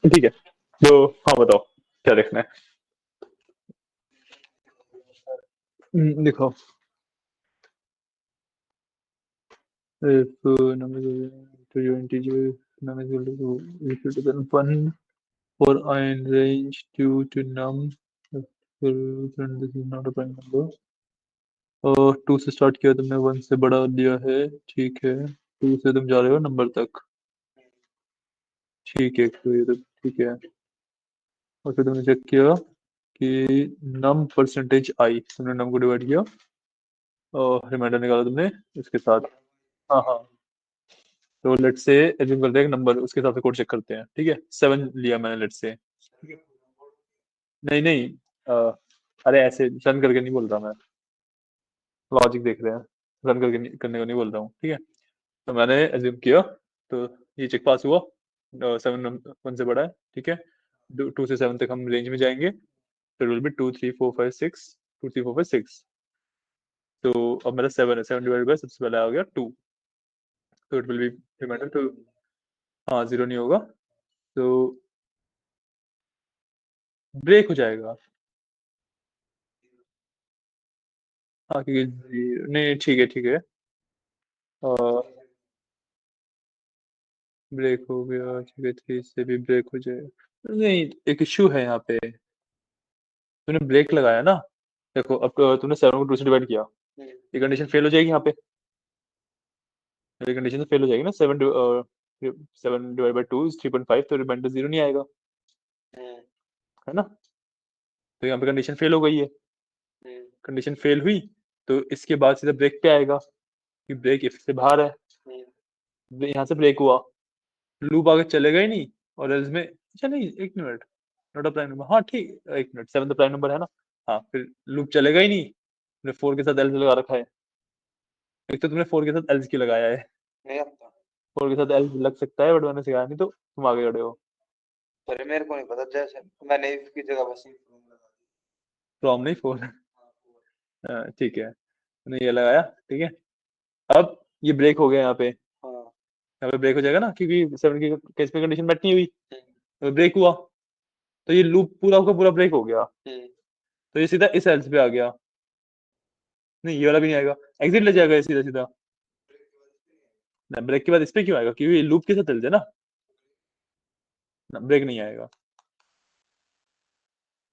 ठीक है, तो हाँ बताओ क्या देखना है। दिखाओ। if number to your integer num is equal to then 1 for I in range 2 to num, then this is not a prime number। और 2 से स्टार्ट किया तुमने, 1 से बड़ा लिया है, ठीक है, 2 से तुम जा रहे हो नंबर तक, ठीक है, तो ये तो ठीक है। और फिर तुमने चेक किया कि नम परसेंटेज आई, तुमने नम को डिवाइड किया और रिमाइंडर निकाला तुमने इसके साथ। हाँ हाँ, तो लेट्स से एज्यूम करते हैं एक नंबर, उसके हिसाब से कोड चेक करते हैं, ठीक है, 7 लिया मैंने लेट्स से। नहीं नहीं, अरे ऐसे रन करके नहीं बोल रहा मैं, लॉजिक देख रहे हैं, रन करके करने को नहीं बोल रहा हूँ, ठीक है। तो मैंने एज्यूम किया, तो ये चेक पास हुआ, 7 1 से बड़ा है, ठीक है, 2 से 7 तक हम रेंज में जाएंगे, तो विल बी 2 3 4 5 6, 2 3 4 5 6। तो अब मेरा 7 है, 7 डिवाइड बाय सबसे पहले आ गया 2, तो इट विल बी रिमाइंडर 2। हाँ, 0 नहीं होगा, तो ब्रेक हो जाएगा। हाँ, क्योंकि नहीं, ठीक है ठीक है, ब्रेक हो गया, ठीक है, 3 से भी ब्रेक हो जाएगा। नहीं, एक इश्यू है यहाँ पे, तूने ब्रेक लगाया ना, देखो अब तूने 7 को 2 से डिवाइड किया, ये कंडीशन फेल हो जाएगी यहाँ पे, ये कंडीशन तो फेल हो जाएगी ना, 7 डिवाइड बाय 2 इज 3.5, तो रिमाइंडर 0 नहीं आएगा, है ना, तो यहाँ पे कंडीशन फेल हो गई है। कंडीशन फेल हुई तो इसके बाद सीधा ब्रेक पे आएगा, कि ब्रेक इफ से बाहर है, यहाँ से ब्रेक हुआ, लूप आगे चलेगा ही नहीं, और एल्स में, अच्छा नहीं, एक minute, not a prime number, हाँ ठीक, एक मिनट, 7 तो प्राइम नंबर है ना, हाँ, फिर लूप चलेगा ही नहीं, तुमने 4 के साथ एल्स लगा रखा है, एक तो तुमने 4 के साथ एल्स क्यों लगाया है, 4 के साथ एल्स लग सकता है, बट मैंने सिखाया नहीं, तो तुम आगे खड़े हो। अरे मेरे को नहीं पता, जैसे मैंने इसकी जगह बस फ्रॉम नहीं, 4, ठीक है, तुमने ये लगाया, ठीक है, अब ये ब्रेक हो गया यहाँ पे, यहाँ पे ब्रेक हो जाएगा ना, क्योंकि 7 की केस में कंडीशन मैच नहीं हुई, तो ब्रेक हुआ, तो ये लूप पूरा का पूरा ब्रेक हो गया, तो ये सीधा इस एल्स पे आ गया, नहीं ये वाला भी नहीं आएगा, एग्जिट ले जाएगा ये सीधा सीधा, ना ब्रेक के बाद इस पे क्यों आएगा, क्योंकि लूप के साथ चलते ना, ब्रेक नहीं आएगा।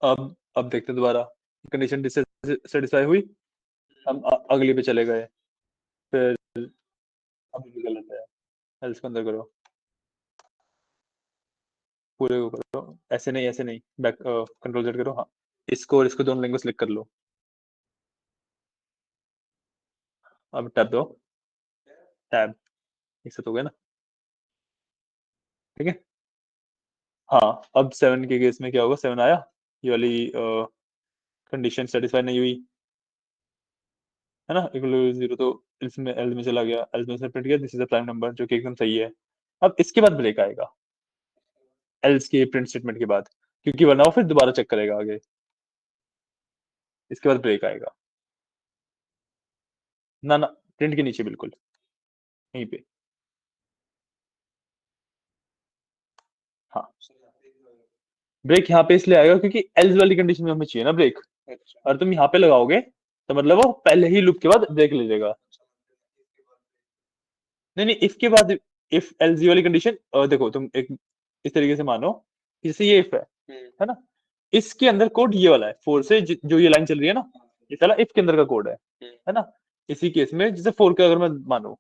अब देखते हैं दोबारा, कंडीशन डिससेटिस्फाई हुई, हम अगली पे चले गए, फिर अब भी गलत है, एल्स को अंदर करो, पूरे को करो, ऐसे नहीं, बैक कंट्रोल जेड करो, हाँ, इसको और इसको दोनों लैंग्वेज सेलेक्ट कर लो, अब टैब दो, टैब, एक साथ हो गया ना, ठीक है। हाँ, अब 7 के केस में क्या होगा, 7 आया, ये वाली कंडीशन सेटिस्फाई नहीं हुई, है ना, इक्वल 0, तो इसमें एल में चला गया, एल में से प्रिंट किया, this is a prime number, जो कि एकदम सही है। अब इसके बाद ब्रेक आएगा, एल्स के प्रिंट स्टेटमेंट के बाद, क्योंकि वरना वो फिर दोबारा चेक करेगा आगे, इसके बाद ब्रेक आएगा, ना ना, प्रिंट के नीचे बिल्कुल यहीं पे, हाँ, ब्रेक यहाँ पे इसलिए आएगा क्योंकि एल्स वाली कंडीशन में हमें चाहिए ना ब्रेक, और तुम यहाँ पे लगाओगे तो मतलब वो पहले ही लूप के बाद ब्रेक ले लेगा, नहीं नहीं, इसके बाद इफ एल्स वाली कंडीशन, देखो तुम एक इस तरीके से मानो, जैसे ये इफ है ना, इसके अंदर कोड ये वाला है, 4 से जो ये लाइन चल रही है ना, ये साला इफ के अंदर का कोड है ना, इसी केस में जैसे 4 का अगर मैं मानो,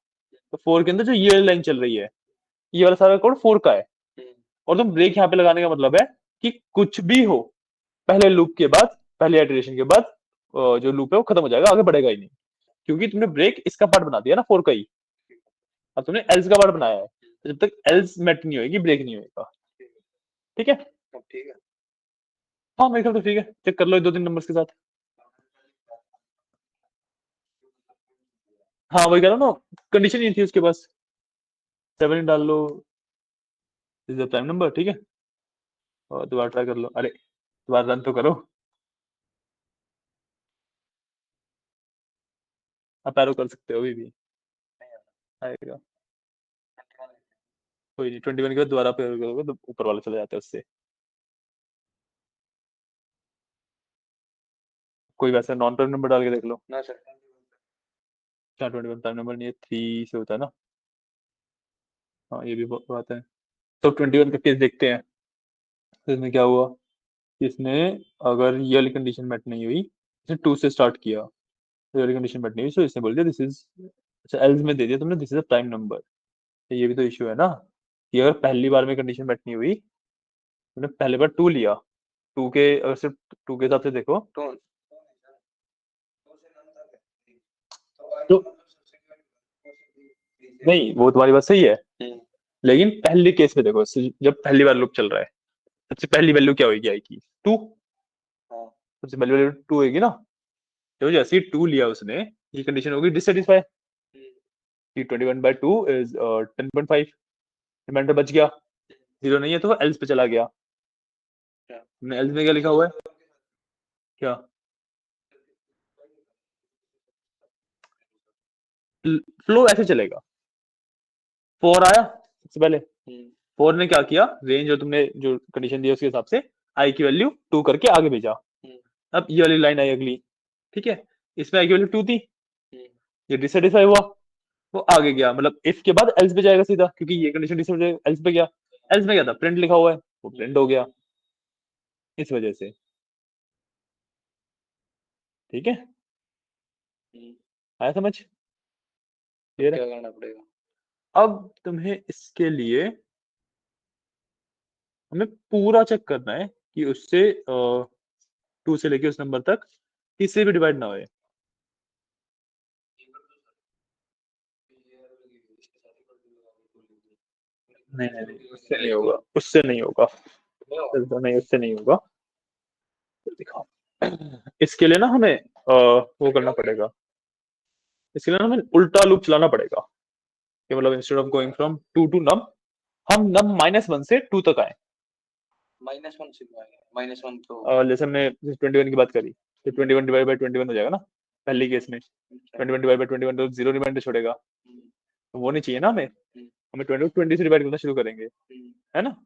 तो 4 के अंदर जो ये लाइन चल रही है, ये वाला सारा कोड 4 का है, और तुम ब्रेक यहाँ पे लगाने का मतलब है कि कुछ भी हो, पहले लूप के बाद, पहले इटरेशन के बाद जो लूप है वो खत्म हो जाएगा, आगे बढ़ेगा ही नहीं, क्योंकि तुमने ब्रेक इसका पार्ट बना दिया ना 4 का ही, अब तुमने एल्स का पार्ट बनाया है, तो जब तक एल्स मेट नहीं होगी ब्रेक नहीं होगा, ठीक है। ठीक है, हाँ मेरे ख्याल तो ठीक है, चेक कर लो 2-3 नंबर्स के साथ, हाँ वही कह रहा हूँ ना, कंडीशन नहीं थी उसके पास, 7 डाल लो, इज द प्राइम नंबर, ठीक है, और दोबारा ट्राई कर लो, अरे दोबारा रन तो करो, आप एरो कर सकते हो अभी भी। आएगा, कोई नहीं 21 के बाद दोबारा पेयर करोगे तो ऊपर वाला चला जाता है उससे। कोई वैसा नॉन प्राइम नंबर डाल के देख लो। ना सर। क्या 21 प्राइम नंबर नहीं है, 3 से होता है ना। हाँ ये भी बात है। तो 21 का केस देखते हैं। तो इसमें क्या हुआ, इसने अगर ये वाली कंडीशन मेट नहीं हुई, इसने 2 से स्टार्ट किया, ये वाली कंडीशन मेट नहीं हुई, तो इसने बोल दिया दिस इज, अच्छा एल्स में दे दिया तुमने this is a prime number. तो ये भी तो इशू है ना, कि अगर पहली बार में कंडीशन मेट नहीं हुई, तुमने पहले बार 2 लिया, 2 के अगर सिर्फ 2 के हिसाब से देखो तो तो नहीं, वो तुम्हारी बात सही है, लेकिन पहले केस में देखो, जब पहली बार लूप चल रहा है, सबसे पहली वैल्यू क्या होगी आएगी 2, हाँ। सबसे पहली वैल्यू 2 होगी ना। तो जैसे ही 2 लिया उसने, ये कंडीशन होगी डिससेटिस्फाई, कि 21/2 इज 10.5, रिमाइंडर बच गया, 0 नहीं है तो एल्स पे चला गया। हमने एल्स में क्या लिखा हुआ है, क्या फ्लो ऐसे चलेगा, 4 आया सबसे पहले, 4 ने क्या किया, रेंज जो तुमने जो कंडीशन दी उसके हिसाब से आई की वैल्यू 2 करके आगे भेजा। अब ये वाली लाइन आई अगली, ठीक है, इसमें आई की वैल्यू 2 थी, ये डिससेटिस्फाई हुआ, वो आगे गया, मतलब इफ के बाद एल्स पे जाएगा सीधा, क्योंकि ये कंडीशन डिससेटिस्फाई एल्स पे गया, एल्स में क्या था प्रिंट लिखा हुआ है, वो प्रिंट हो गया इस वजह से, ठीक है, आया समझ, क्लियर है। क्या करना पड़ेगा? अब तुम्हें इसके लिए हमें पूरा चेक करना है कि उससे 2 से लेके उस नंबर तक किससे भी डिवाइड ना होए। नहीं नहीं नहीं, उससे नहीं होगा, उससे नहीं होगा, नहीं उससे नहीं होगा, दिखाओ। इसके लिए ना हमें वो करना पड़ेगा, इसके लिए ना हमें उल्टा लूप चलाना पड़ेगा, कि मतलब instead of going from 2 to num, हम नम -1 से 2 तक आए। -1 से -1 तो जैसे हमने 21 की बात करी, तो 21 डिवाइड बाय 21 हो जाएगा ना पहली केस में, 21 डिवाइड बाय 21 तो 0 रिमाइंडर छोड़ेगा, तो वो नहीं चाहिए ना हमें, हमें 20 से डिवाइड करना शुरू करेंगे, है ना।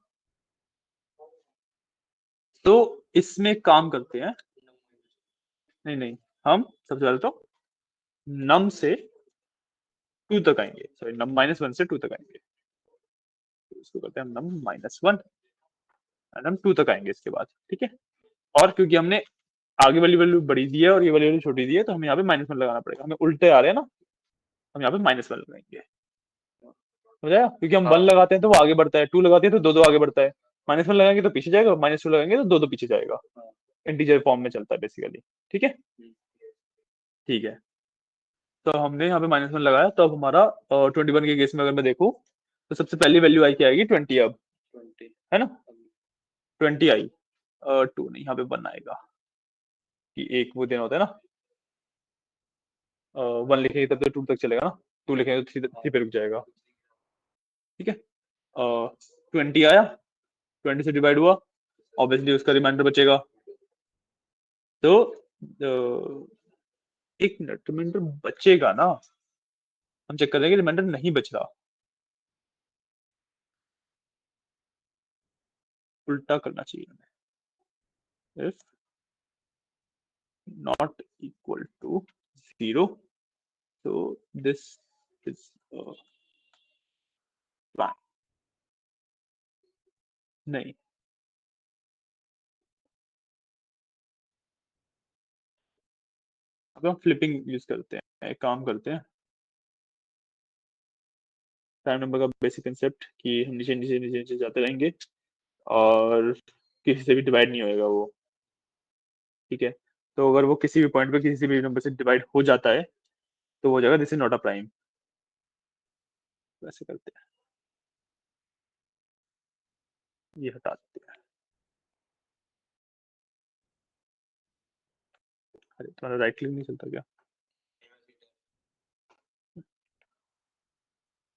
तो इसमें काम करते हैं, नहीं नहीं, हम सबसे पहले तो नम से 2 तक आएंगे, सॉरी नम -1 से 2 तक आएंगे, तो इसको करते हैं हम नम -1 एंड हम 2 तक आएंगे इसके बाद, ठीक है। और क्योंकि हमने आगे वाली वैल्यू बड़ी दी है और ये वाली वैल्यू छोटी दी है, तो हमें यहाँ पे -1 लगाना पड़ेगा, हमें उल्टे आ रहे हैं ना, हम यहाँ पे -1 लगाएंगे, समझ आया, क्योंकि हम 1 लगाते हैं तो वो आगे बढ़ता है, 2 लगाते हैं तो 2 आगे बढ़ता है, -1 लगाएंगे तो पीछे जाएगा, -2 लगाएंगे तो 2 पीछे जाएगा, इंटीजर फॉर्म में चलता है बेसिकली, ठीक है, ठीक है। तो हमने यहाँ पे -1 लगाया, तो अब हमारा 21 के केस में अगर मैं देखूं, तो सबसे पहली वैल्यू आई क्या आएगी 20, अब 20 है ना, 20 आई, 2 नहीं, यहाँ पे 1 आएगा, कि एक वो देना होता है ना, 1 लिखेंगे तब तो 2 तक चलेगा ना, 2 लिखेंगे तो 3 पे रुक जाएगा, ठीक है। 20 आया, 20 से डिवाइड हुआ, ऑब्वियसली उसका रिमाइंडर बचेगा, तो एक मिनट, रिमाइंडर बचेगा ना, हम चेक करेंगे, रिमाइंडर नहीं बच रहा, उल्टा करना चाहिए हमें, if not equal to 0, so this is plan, नहीं, अब हम फ्लिपिंग यूज करते हैं, एक काम करते हैं, प्राइम नंबर का बेसिक कंसेप्ट कि हम नीचे नीचे नीचे नीचे जाते रहेंगे और किसी से भी डिवाइड नहीं होएगा वो, ठीक है। तो अगर वो किसी भी पॉइंट पे किसी भी नंबर से डिवाइड हो जाता है, तो वो हो जाएगा this is not a prime, वैसे करते हैं, ये हटा देते हैं, अरे तुम्हारा राइट क्लिक नहीं चलता क्या,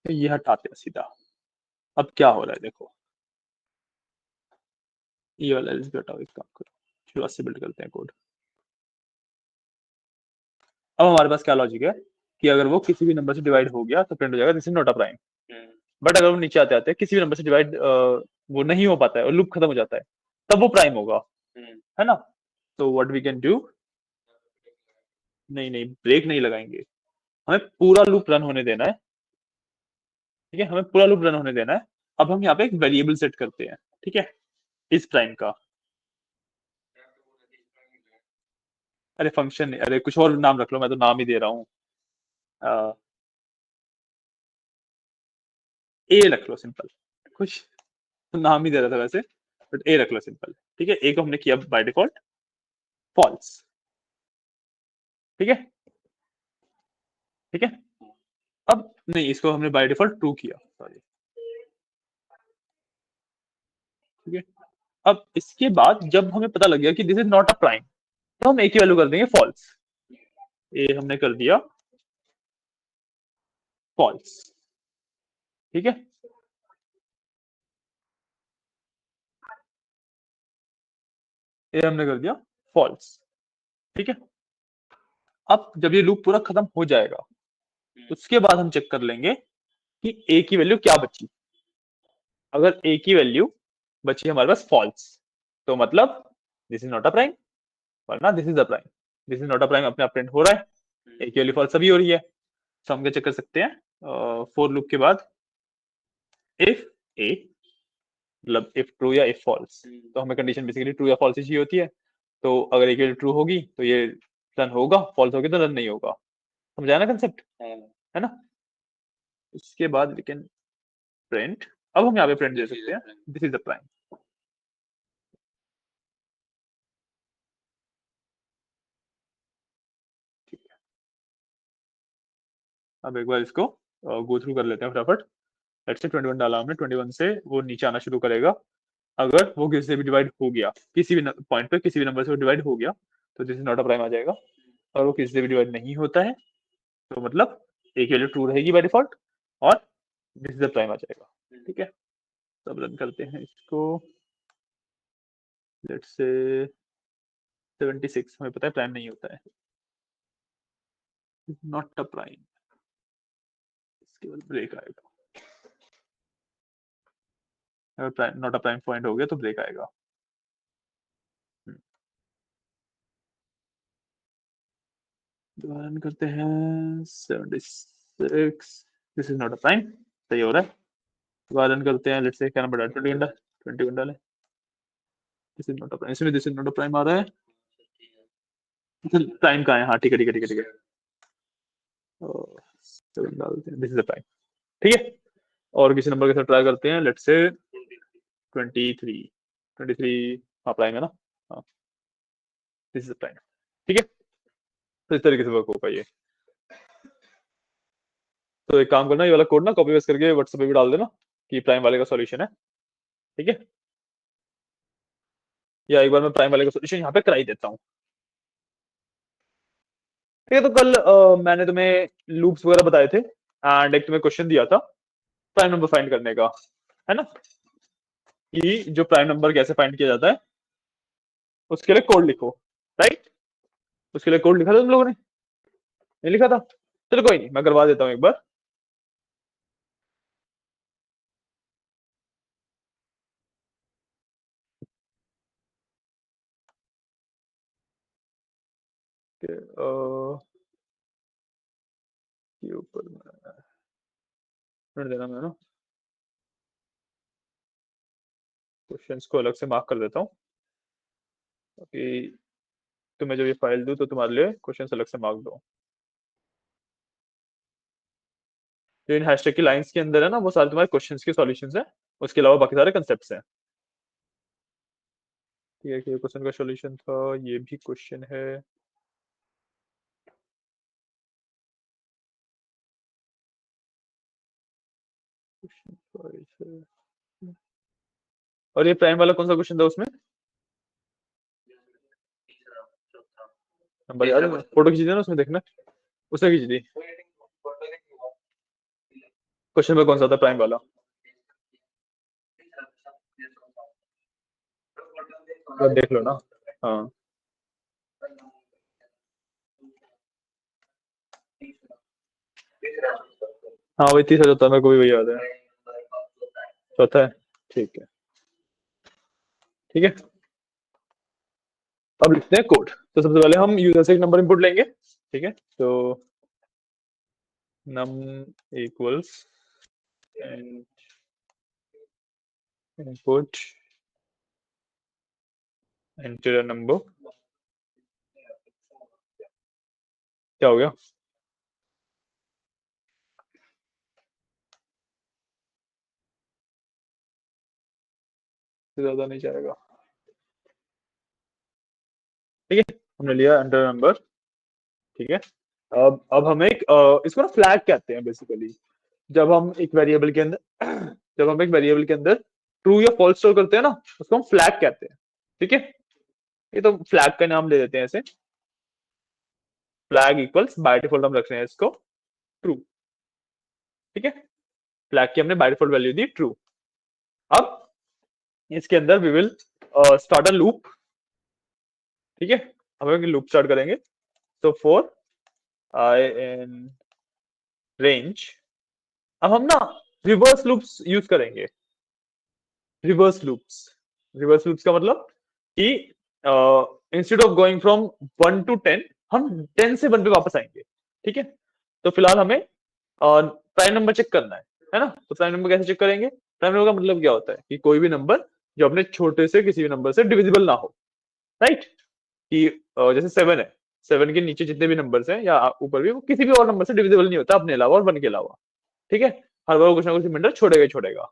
ये हटाते हैं सीधा। अब क्या हो रहा है देखो, ये वाला एल्स भी हटाओ, एक काम करो, शुरुआत से बिल्ड करते हैं कोड। अब हमारे पास क्या लॉजिक है, कि अगर वो किसी भी नंबर से डिवाइड हो गया तो प्रिंट हो जाएगा this is not a prime. But अगर वो नीचे आते आते किसी भी नंबर से डिवाइड वो नहीं हो पाता है और लूप खत्म हो जाता है, तब वो प्राइम होगा, है ना। तो व्हाट वी कैन डू, नहीं नहीं ब्रेक नहीं लगाएंगे, हमें पूरा लूप रन होने देना है। ठीक है, हमें पूरा लूप रन होने देना है। अब हम यहाँ पे एक वेरिएबल सेट करते हैं, ठीक है, इस प्राइम का। अरे फंक्शन नहीं, अरे कुछ और नाम रख लो, मैं तो नाम ही दे रहा हूँ। ए रख लो, सिंपल, कुछ नाम ही दे रहा था वैसे, बट ए रख लो सिंपल। ठीक है, ए को हमने किया बाय डिफॉल्ट फॉल्स। ठीक है, ठीक है। अब नहीं, इसको हमने बाय डिफॉल्ट ट्रू किया, सॉरी। ठीक है, अब इसके बाद जब हमें पता लग गया कि this is not a prime, तो हम ए की वैल्यू कर देंगे फॉल्स। ए हमने कर दिया फॉल्स। ठीक है, ए हमने कर दिया फॉल्स। ठीक है, अब जब ये लूप पूरा खत्म हो जाएगा, उसके बाद हम चेक कर लेंगे कि ए की वैल्यू क्या बची। अगर ए की वैल्यू बची हमारे पास फॉल्स, तो मतलब this is not a prime, वरना this is a prime. This is not a prime अपने आप प्रिंट हो रहा है, ए की वैल्यू फॉल्स अभी हो रही है। तो हम क्या चेक कर सकते हैं, फॉर लूप के बाद इफ ए, मतलब इफ ट्रू या इफ फॉल्स, तो हमें कंडीशन बेसिकली ट्रू या फॉल्स ही चाहिए होती है। तो अगर ए की वैल्यू ट्रू होगी तो ये रन होगा, फॉल्स होगी तो रन नहीं होगा। समझाया ना कंसेप्ट, है ना। इसके बाद वी कैन प्रिंट, अब हम यहाँ पे प्रिंट दे सकते हैं दिस इज द प्राइम। ठीक है, अब एक बार इसको गो थ्रू कर लेते हैं फटाफट। लेट्स से 21 डाला हमने, 21 से वो नीचे आना शुरू करेगा। अगर वो किसी से भी डिवाइड हो गया, किसी भी पॉइंट पे किसी भी नंबर से वो डिवाइड हो गया, तो this is not a prime आ जाएगा। और वो किसी से भी डिवाइड नहीं होता है, तो मतलब ए की वैल्यू ट्रू रहेगी बाय डिफॉल्ट, और दिस इज द प्राइम आ जाएगा। ठीक है, सब रन करते हैं इसको। लेट्स से 76 हमें पता है प्राइम नहीं होता है, नॉट अ प्राइम। इसके बाद ब्रेक आएगा, अगर prime not a prime point हो गया तो ब्रेक आएगा। रन करते हैं 76, this is not a prime, सही हो रहा है। दोबारा रन करते हैं, लेट्स से क्या नंबर डाल, 21 डाले, this is not a prime, इसमें this is not a prime आ रहा है। प्राइम का है, हाँ ठीक है ठीक है ठीक है ठीक है। 7 डालते हैं, दिस इज अ प्राइम। ठीक है, और किसी नंबर के साथ ट्राई करते हैं, लेट्स से 23, 23, हाँ प्राइम है ना, हाँ दिस इज अ प्राइम। ठीक है, तो इस तरीके से वर्क होगा ये। तो एक काम करना, ये वाला कोड ना कॉपी पेस्ट करके व्हाट्सएप पे भी डाल देना कि प्राइम वाले का सॉल्यूशन है। ठीक है, या एक बार मैं प्राइम वाले का सॉल्यूशन यहाँ पे करा ही देता हूँ। ठीक है, तो कल मैंने तुम्हें लूप्स वगैरह बताए थे, एंड एक तुम्हें क्वेश्चन दिया था प्राइम नंबर फाइंड करने का, है ना, कि जो प्राइम नंबर कैसे फाइंड किया जाता है उसके लिए कोड लिखो, राइट। उसके लिए कोड लिखा था तुम लोगों ने, नहीं लिखा था? चलो कोई नहीं, मैं करवा देता हूँ एक बार। के के ऊपर देना मैं ना, क्वेश्चंस को अलग से मार्क कर देता हूँ ताकि तुम्हें जब ये फाइल दूं तो तुम्हारे लिए क्वेश्चंस अलग से मार्क दो। जो इन हैशटैग की लाइंस के अंदर है ना, वो सारे तुम्हारे क्वेश्चंस के सॉल्यूशंस हैं, उसके अलावा बाकी सारे कंसेप्ट्स हैं। ठीक है, ये क्वेश्चन का सॉल्यूशन था, ये भी क्वेश्चन है। और ये प्राइम वाला कौन सा क्वेश्चन था उसमें, नंबर याद है? फोटो खींची थी ना उसमें, देखना उसने खींची थी। क्वेश्चन में कौन सा था प्राइम वाला? तो देख लो ना, हाँ। हाँ वही तीसरा चौथा, मेरे को भी वही याद है। चौथा है, ठीक है। ठीक है, अब लिखते हैं कोड। तो सबसे पहले हम यूजर से एक नंबर इनपुट लेंगे। ठीक है, तो num equals input enter a number। क्या हो गया? ज्यादा नहीं जाएगा। ठीक है, हमने लिया एंटर नंबर। ठीक है, अब हम एक इसको ना फ्लैग कहते हैं बेसिकली। जब हम एक वेरिएबल के अंदर जब हम एक वेरिएबल के अंदर ट्रू या फॉल्स स्टोर करते हैं ना, उसको हम फ्लैग कहते हैं। ठीक है, ये तो फ्लैग का नाम ले देते हैं ऐसे। फ्लैग इक्वल्स बाय डिफॉल्ट हम रख रहे हैं इसको ट्रू। ठीक है, फ्लैग की हमने बाय डिफॉल्ट वैल्यू दी ट्रू। अब इसके अंदर we will start a loop. ठीक है, हम एक लूप स्टार्ट करेंगे। तो फॉर आई इन रेंज, अब हम ना रिवर्स लूप्स यूज करेंगे। रिवर्स लूप्स का मतलब कि instead of going from 1 to 10, हम 10 से 1 पे वापस आएंगे। ठीक है, तो फिलहाल हमें प्राइम नंबर चेक करना है ना। तो प्राइम नंबर कैसे चेक करेंगे? प्राइम नंबर का मतलब क्या होता है कि कोई भी नंबर जो अपने छोटे से किसी भी नंबर से डिविजिबल ना हो। राइट, कि जैसे 7 है, 7 के नीचे जितने भी नंबर्स हैं या ऊपर भी, वो किसी भी और नंबर से डिविजिबल नहीं होता अपने अलावा और 1 के अलावा। ठीक है, हर बार वो कुछ ना कुछ रिमाइंडर छोड़ेगा ही छोड़ेगा,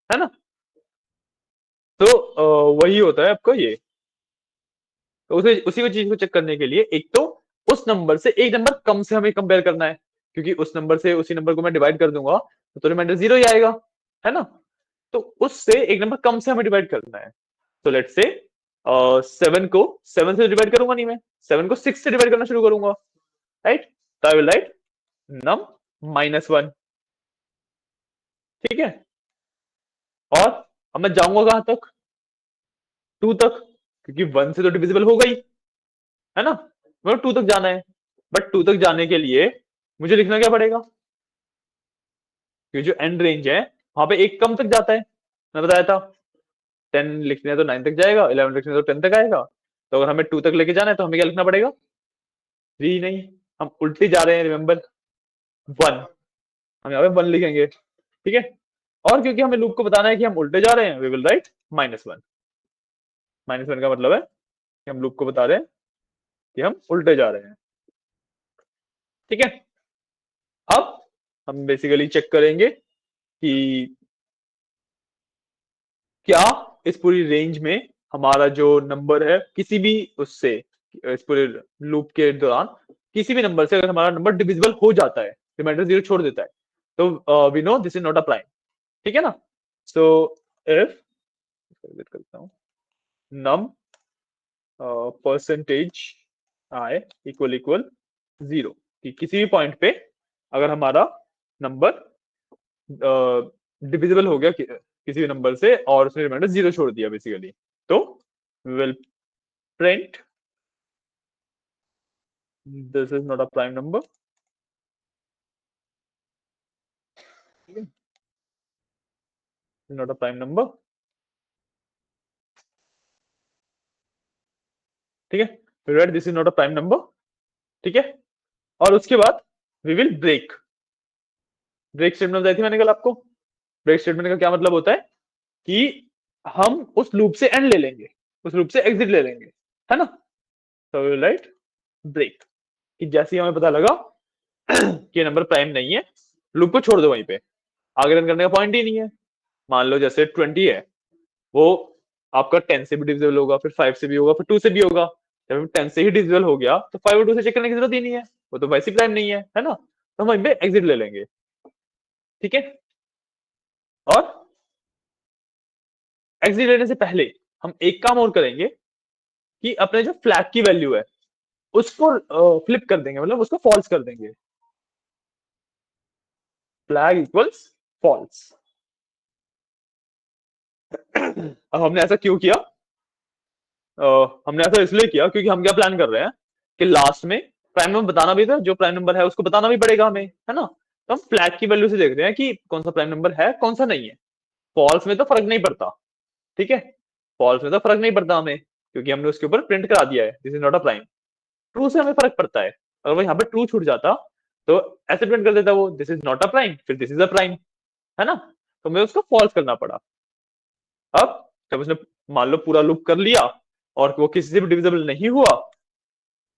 है ना। तो वही होता है आपका ये। तो उसे उसी को चीज को चेक करने के लिए एक तो उस नंबर से एक नंबर कम से हमें कंपेयर करना है, क्योंकि उस नंबर से उसी नंबर को मैं डिवाइड कर दूंगा तो रिमाइंडर 0 ही आएगा, है ना। तो उससे एक नंबर कम से हमें डिवाइड करना है। तो लेट्स से 7 को 7 से डिवाइड करूंगा नहीं, मैं 7 को 6 से डिवाइड करना शुरू करूंगा। राइट, तो आई विल राइट नम -1। ठीक है, और अब मैं जाऊंगा कहां तक? 2 तक, क्योंकि 1 से तो डिविजिबल होगा ही, है ना। मतलब 2 तक जाना है। बट 2 तक जाने के लिए मुझे लिखना क्या पड़ेगा? क्योंकि जो एंड रेंज है वहां पे एक कम तक जाता है, मैं बताया था। 10 लिखने हैं तो 9 तक जाएगा, 11 लिखने हैं तो 10 तक आएगा। तो अगर हमें 2 तक लेके जाना है तो हमें क्या लिखना पड़ेगा? 3 नहीं, हम उल्टे जा रहे हैं, रिमेंबर 1। हम यहाँ पे 1 लिखेंगे। ठीक है, और क्योंकि हमें लूप को बताना है कि हम उल्टे जा रहे हैं, वी विल राइट -1। -1 का मतलब है कि हम लूप को बता रहे हैं कि हम उल्टे जा रहे हैं। ठीक है, अब हम बेसिकली चेक करेंगे कि क्या इस पूरी रेंज में हमारा जो नंबर है किसी भी उससे, इस पूरे लूप के दौरान किसी भी नंबर से अगर हमारा नंबर डिविजिबल हो जाता है, रिमाइंडर 0 छोड़ देता है, तो we know this is not a prime. ठीक है ना। सो इफ करता हूं num percentage I equal equal 0, कि किसी भी पॉइंट पे अगर हमारा नंबर डिविजिबल हो गया किसी भी नंबर से और उसने रिमाइंडर 0 छोड़ दिया बेसिकली, तो will print this is not a prime number. Not a prime number. ठीक है, फिर right this is not a prime number. ठीक है, और उसके बाद वी विल ब्रेक स्टेटमेंट बताई थी मैंने कल आपको। ब्रेक स्टेटमेंट का क्या मतलब होता है कि हम उस लूप से एंड ले लेंगे, उस लूप से एग्जिट ले लेंगे, है ना। तो वी विल राइट ब्रेक, कि जैसे ही हमें पता लगा कि नंबर प्राइम नहीं है, लूप को छोड़ दो वहीं पे, आगे रन करने का पॉइंट ही नहीं है। मान लो जैसे 20 है, वो आपका 10 से भी डिविजिबल होगा, फिर 5 से भी होगा, फिर 2 से भी होगा। जब 10 से ही डिविजिबल हो गया तो 5 और 2 से चेक करने की जरूरत ही नहीं है, वो तो वैसे प्राइम नहीं है ना। तो हम वहीं पे एग्जिट ले लेंगे। ठीक है, और एग्जिट लेने से पहले हम एक काम और करेंगे कि अपने जो फ्लैग की वैल्यू है उसको फ्लिप कर देंगे, मतलब उसको फॉल्स कर देंगे। Flag equals false. अब हमने ऐसा क्यों किया? हमने ऐसा इसलिए किया क्योंकि हम क्या प्लान कर रहे हैं कि लास्ट में प्राइम नंबर बताना भी था, जो प्राइम नंबर है उसको बताना भी पड़ेगा हमें, है ना। तो हम फ्लैग की वैल्यू से देख रहे हैं कि कौन सा प्राइम नंबर है कौन सा नहीं है। फॉल्स में तो फर्क नहीं पड़ता, ठीक है, फॉल्स में तो फर्क नहीं पड़ता हमें, क्योंकि हमने उसके ऊपर प्रिंट करा दिया है this is not a prime. True से हमें फर्क पड़ता है, अगर वो यहाँ पे ट्रू छूट जाता तो ऐसे प्रिंट कर देता वो this is not a prime, फिर दिस इज अ प्राइम, है ना, तो हमें उसको फॉल्स करना पड़ा। अब जब उसने मान लो पूरा लूप कर लिया और वो किसी से भी डिविजिबल नहीं हुआ,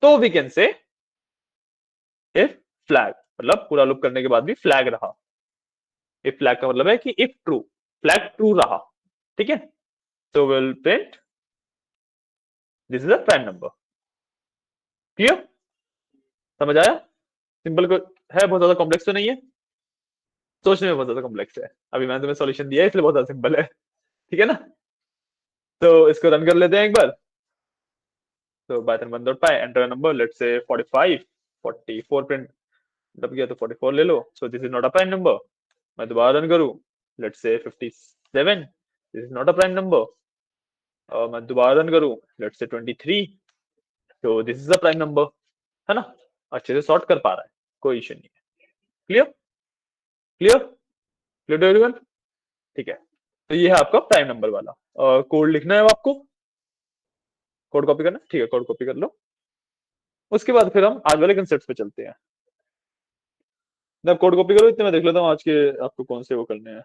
तो we can say if flag, मतलब पूरा लूप करने के बाद भी फ्लैग रहा। इफ फ्लैग का मतलब है कि इफ ट्रू, फ्लैग ट्रू रहा, ठीक है, तो will print this is a prime number. Clear, समझ आया? सिंपल को है, बहुत ज्यादा कॉम्प्लेक्स तो नहीं है, सोचने में बहुत ज्यादा कॉम्प्लेक्स है, अभी मैंने तुम्हें सॉल्यूशन दिया है इसलिए बहुत ज्यादा सिंपल है, ठीक है ना। तो इसको रन कर लेते हैं एक बार। तो python 1.py enter number let's say 45 44 print दब गया तो 44 ले लो, so this is not a prime number. मैं दोबारा रन करूं, let's say 57, this is not a prime number. और मैं दोबारा रन करूं, लेट्स से 23, तो this is a prime number, है ना, अच्छे से सॉर्ट कर पा रहा है, कोई इश्यू नहीं है। Clear, clear, clear to everyone, ठीक है। तो ये है आपका प्राइम नंबर वाला। कोड लिखना है आपको, कोड कॉपी करना, ठीक है, कोड कॉपी कर लो। उसके बाद फिर हम आज वाले कंसेप्ट पे चलते हैं। जब कोड कॉपी करो इतने मैं देख लेता हूँ आज के आपको कौन से वो करने हैं।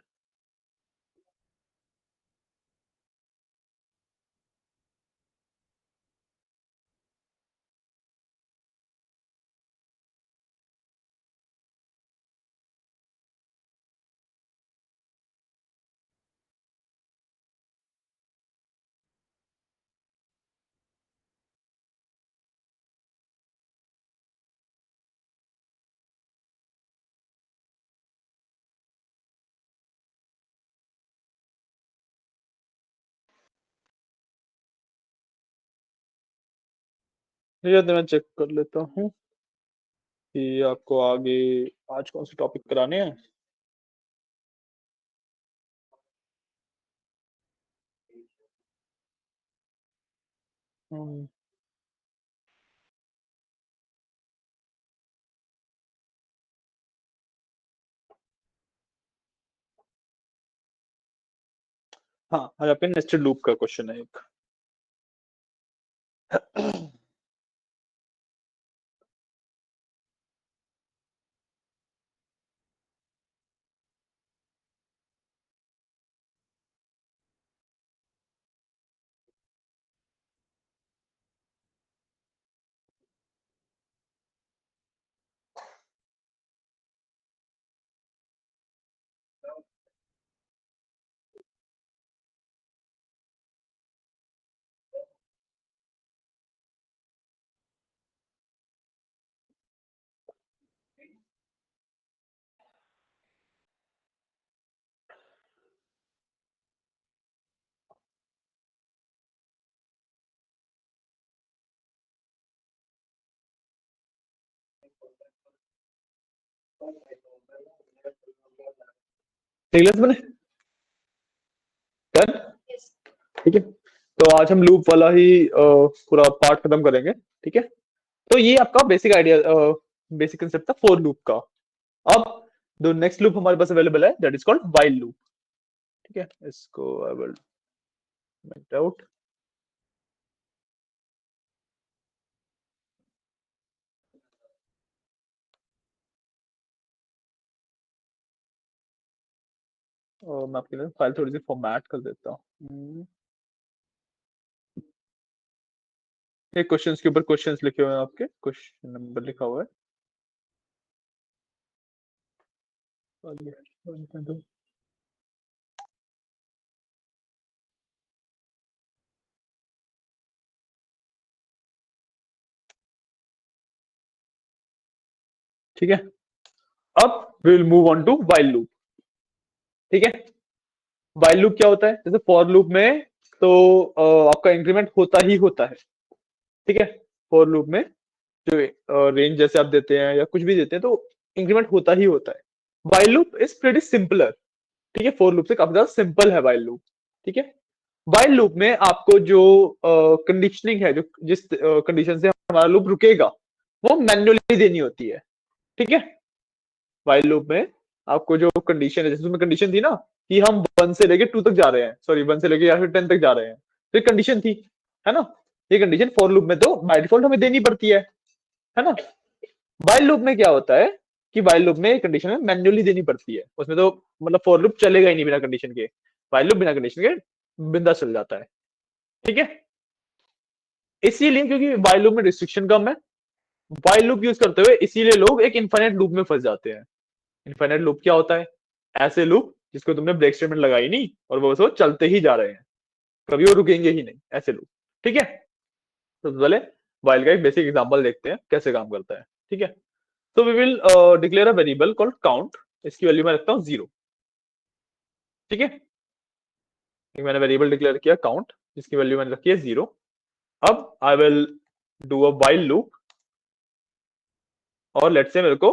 ये तो मैं चेक कर लेता हूँ कि आपको आगे आज कौन से टॉपिक कराने हैं। हम्म, हाँ, आज आपके नेस्टेड लूप का क्वेश्चन है एक। टेलर्स बने डन, ठीक है। तो आज हम लूप वाला ही पूरा पार्ट खत्म करेंगे, ठीक है। तो ये आपका बेसिक आइडिया, बेसिक कंसेप्ट था फॉर लूप का। अब जो नेक्स्ट लूप हमारे पास अवेलेबल है that is called while loop, ठीक है। इसको आई विल मेक आउट। और मैं आपके लिए फाइल थोड़ी सी फॉर्मेट कर देता हूँ। ये क्वेश्चंस के ऊपर क्वेश्चंस लिखे हुए हैं, आपके क्वेश्चन नंबर लिखा हुआ है। और ये 1.2, ठीक है। अब will move on to while loop, ठीक है। व्हाइल लूप क्या होता है, जैसे फॉर लूप में तो आपका इंक्रीमेंट होता ही होता है, ठीक है। फॉर लूप में जो रेंज जैसे आप देते हैं या कुछ भी देते हैं तो इंक्रीमेंट होता ही होता है। While loop is pretty simpler, ठीक है, फॉर लूप से काफी ज्यादा सिंपल है व्हाइल लूप, ठीक है। व्हाइल लूप में आपको जो कंडीशनिंग है, जो जिस कंडीशन से हमारा लूप रुकेगा वो मैन्युअली देनी होती है, ठीक है। वाइल लूप में आपको जो कंडीशन है, जैसे उसमें कंडीशन थी ना कि हम 1 से लेके 2 तक जा रहे हैं, सॉरी 1 से लेके या फिर 10 तक जा रहे हैं, तो एक कंडीशन थी, है ना। ये कंडीशन फॉर लूप में तो बाय डिफॉल्ट हमें देनी पड़ती है ना। वाइल लूप में क्या होता है कि वाइल लूप में कंडीशन में मैन्युअली देनी पड़ती है, उसमें तो मतलब फॉर लूप चलेगा ही नहीं बिना कंडीशन के, वाइल लूप बिना कंडीशन के बिंदास चल जाता है, ठीक है। इसीलिए क्योंकि वाइल लूप में रिस्ट्रिक्शन कम है, वाइल लूप यूज करते हुए इसीलिए लोग एक इनफाइनाइट लूप में फंस जाते हैं। इनफाइनाइट लूप क्या होता है? ऐसे लूप जिसको तुमने ब्रेक स्टेटमेंट लगाई नहीं और वो बस वो चलते ही जा रहे हैं, कभी वो रुकेंगे ही नहीं, ऐसे लूप, ठीक है। तो पहले वाइल का एक बेसिक एग्जांपल देखते हैं कैसे काम करता है, ठीक है। तो we will declare a variable called count, इसकी वैल्यू मैं रखता हूँ 0, ठीक है। मैंने वेरिएबल डिक्लेयर किया काउंट, जिसकी वैल्यू मैंने रखी है 0। अब I will do a while loop और लेट्स से मेरे को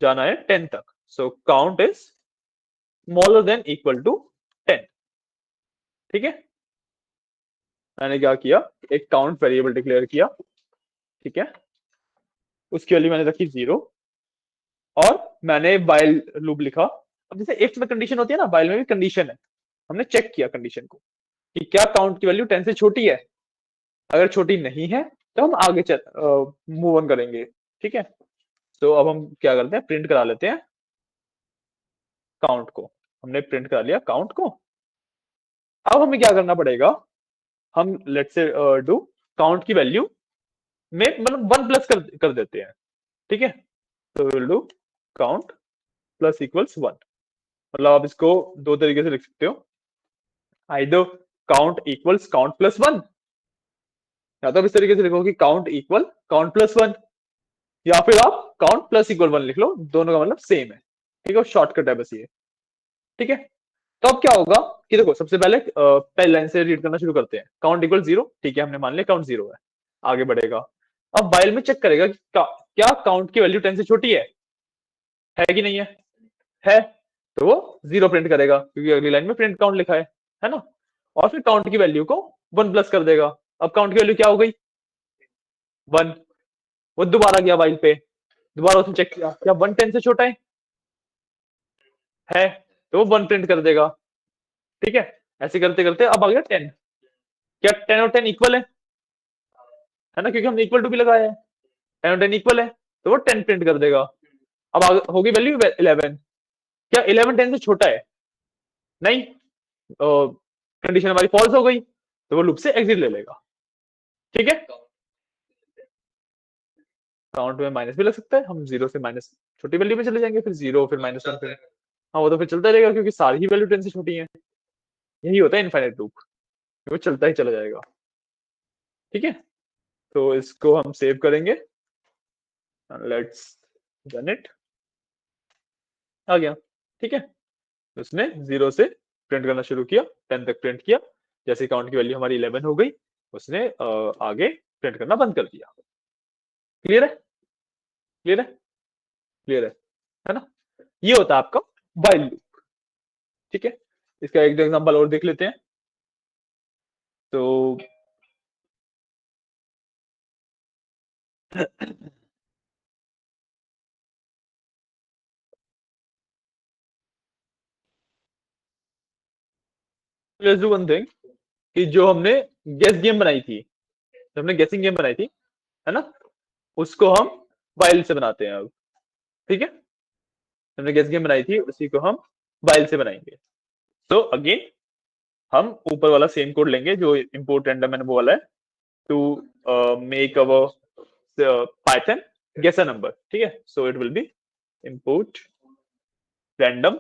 जाना है 10 तक, so count is smaller than equal to 10, ठीक है। मैंने क्या किया, एक काउंट वेरिएबल डिक्लेयर किया, ठीक है, उसकी वैल्यू मैंने रखी 0 और मैंने वाइल लूप लिखा। अब जैसे इफ में कंडीशन होती है ना, वाइल में भी कंडीशन है, हमने चेक किया कंडीशन को कि क्या काउंट की वैल्यू 10 से छोटी है, अगर छोटी नहीं है तो हम आगे मूव ऑन करेंगे, ठीक है। तो अब हम क्या करते हैं, प्रिंट करा लेते हैं काउंट को, हमने प्रिंट करा लिया काउंट को। अब हमें क्या करना पड़ेगा, हम लेट्स से डू काउंट की वैल्यू में मतलब 1 प्लस कर देते हैं, ठीक है। तो will do count plus equals 1, मतलब आप इसको दो तरीके से लिख सकते हो, either count equals count plus 1, या तो आप इस तरीके से लिखो कि काउंट इक्वल काउंट प्लस 1, या फिर आप काउंट प्लस इक्वल 1 लिख लो, दोनों का मतलब सेम है, ठीक है, शॉर्टकट है बस ये, ठीक है। तो अब क्या होगा कि देखो सबसे पहले पहली लाइन से रीड करना शुरू करते हैं, काउंट इक्वल 0, ठीक है, हमने मान लिया काउंट 0 है, आगे बढ़ेगा। अब वाइल में चेक करेगा कि क्या काउंट की वैल्यू 10 से छोटी है कि नहीं है, तो वो 0 प्रिंट करेगा क्योंकि अगली लाइन में प्रिंट काउंट लिखा है ना। और फिर काउंट की वैल्यू को 1 प्लस कर देगा। अब काउंट की वैल्यू क्या हो गई 1, वो दोबारा गया वाइल पे, दोबारा उसने चेक किया क्या 1 10 से छोटा है तो वो 1 प्रिंट कर देगा, ठीक है। ऐसे करते करते अब आ गया 10, क्या 10 और 10 इक्वल है ना, क्योंकि हमने इक्वल टू भी लगाया है, 10 और 10 इक्वल है तो वो 10 प्रिंट कर देगा। अब होगी वैल्यू 11, क्या 11 10 से छोटा है, नहीं, कंडीशन हमारी फॉल्स हो गई तो वो लूप से एग्जिट ले लेगा, ठीक है। काउंट में माइनस भी लग सकता है, हम 0 से माइनस छोटी वैल्यू में चले जाएंगे, फिर 0 फिर -1 फिर, हाँ वो तो फिर चलता रहेगा क्योंकि सारी ही वैल्यू 10 से छोटी है, यही होता है इनफाइनाइट लूप, वो चलता ही चला जाएगा, ठीक है। तो इसको हम सेव करेंगे, लेट्स रन इट, आ गया, ठीक है। उसने 0 से प्रिंट करना शुरू किया, 10 तक प्रिंट किया, जैसे काउंट की वैल्यू हमारी 11 हो गई उसने आगे प्रिंट करना बंद कर दिया। क्लियर है, क्लियर है, क्लियर है ना। ये होता है आपका वाइल लूप, ठीक है। इसका एक एग्जांपल और देख लेते हैं। तो लेट्स डू वन थिंग कि जो हमने गेस गेम बनाई थी, जो हमने गेसिंग गेम बनाई थी, है ना, उसको हम वाइल से बनाते हैं अब, ठीक है। हमने गेस गेम बनाई थी उसी को हम वाइल से बनाएंगे। तो अगेन हम ऊपर वाला सेम कोड लेंगे जो इंपोर्ट रैंडम मैंने वो वाला है, to make our Python guess a number, ठीक है। So it will be import random,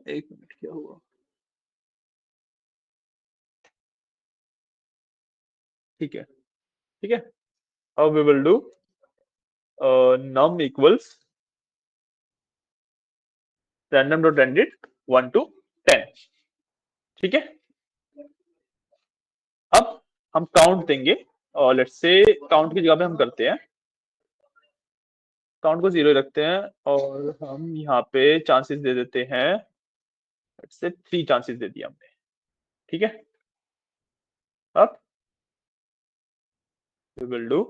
एक मिनट क्या हुआ, ठीक है, ठीक है। अब we will do num equals random dot random 1 to 10, ठीक है। अब हम काउंट देंगे और लेट्स से काउंट की जगह पे हम करते हैं काउंट को 0 रखते हैं और हम यहाँ पे चांसेस दे देते हैं, लेट्स से 3 चांसेस दे दिया हमने, ठीक है। अब we will do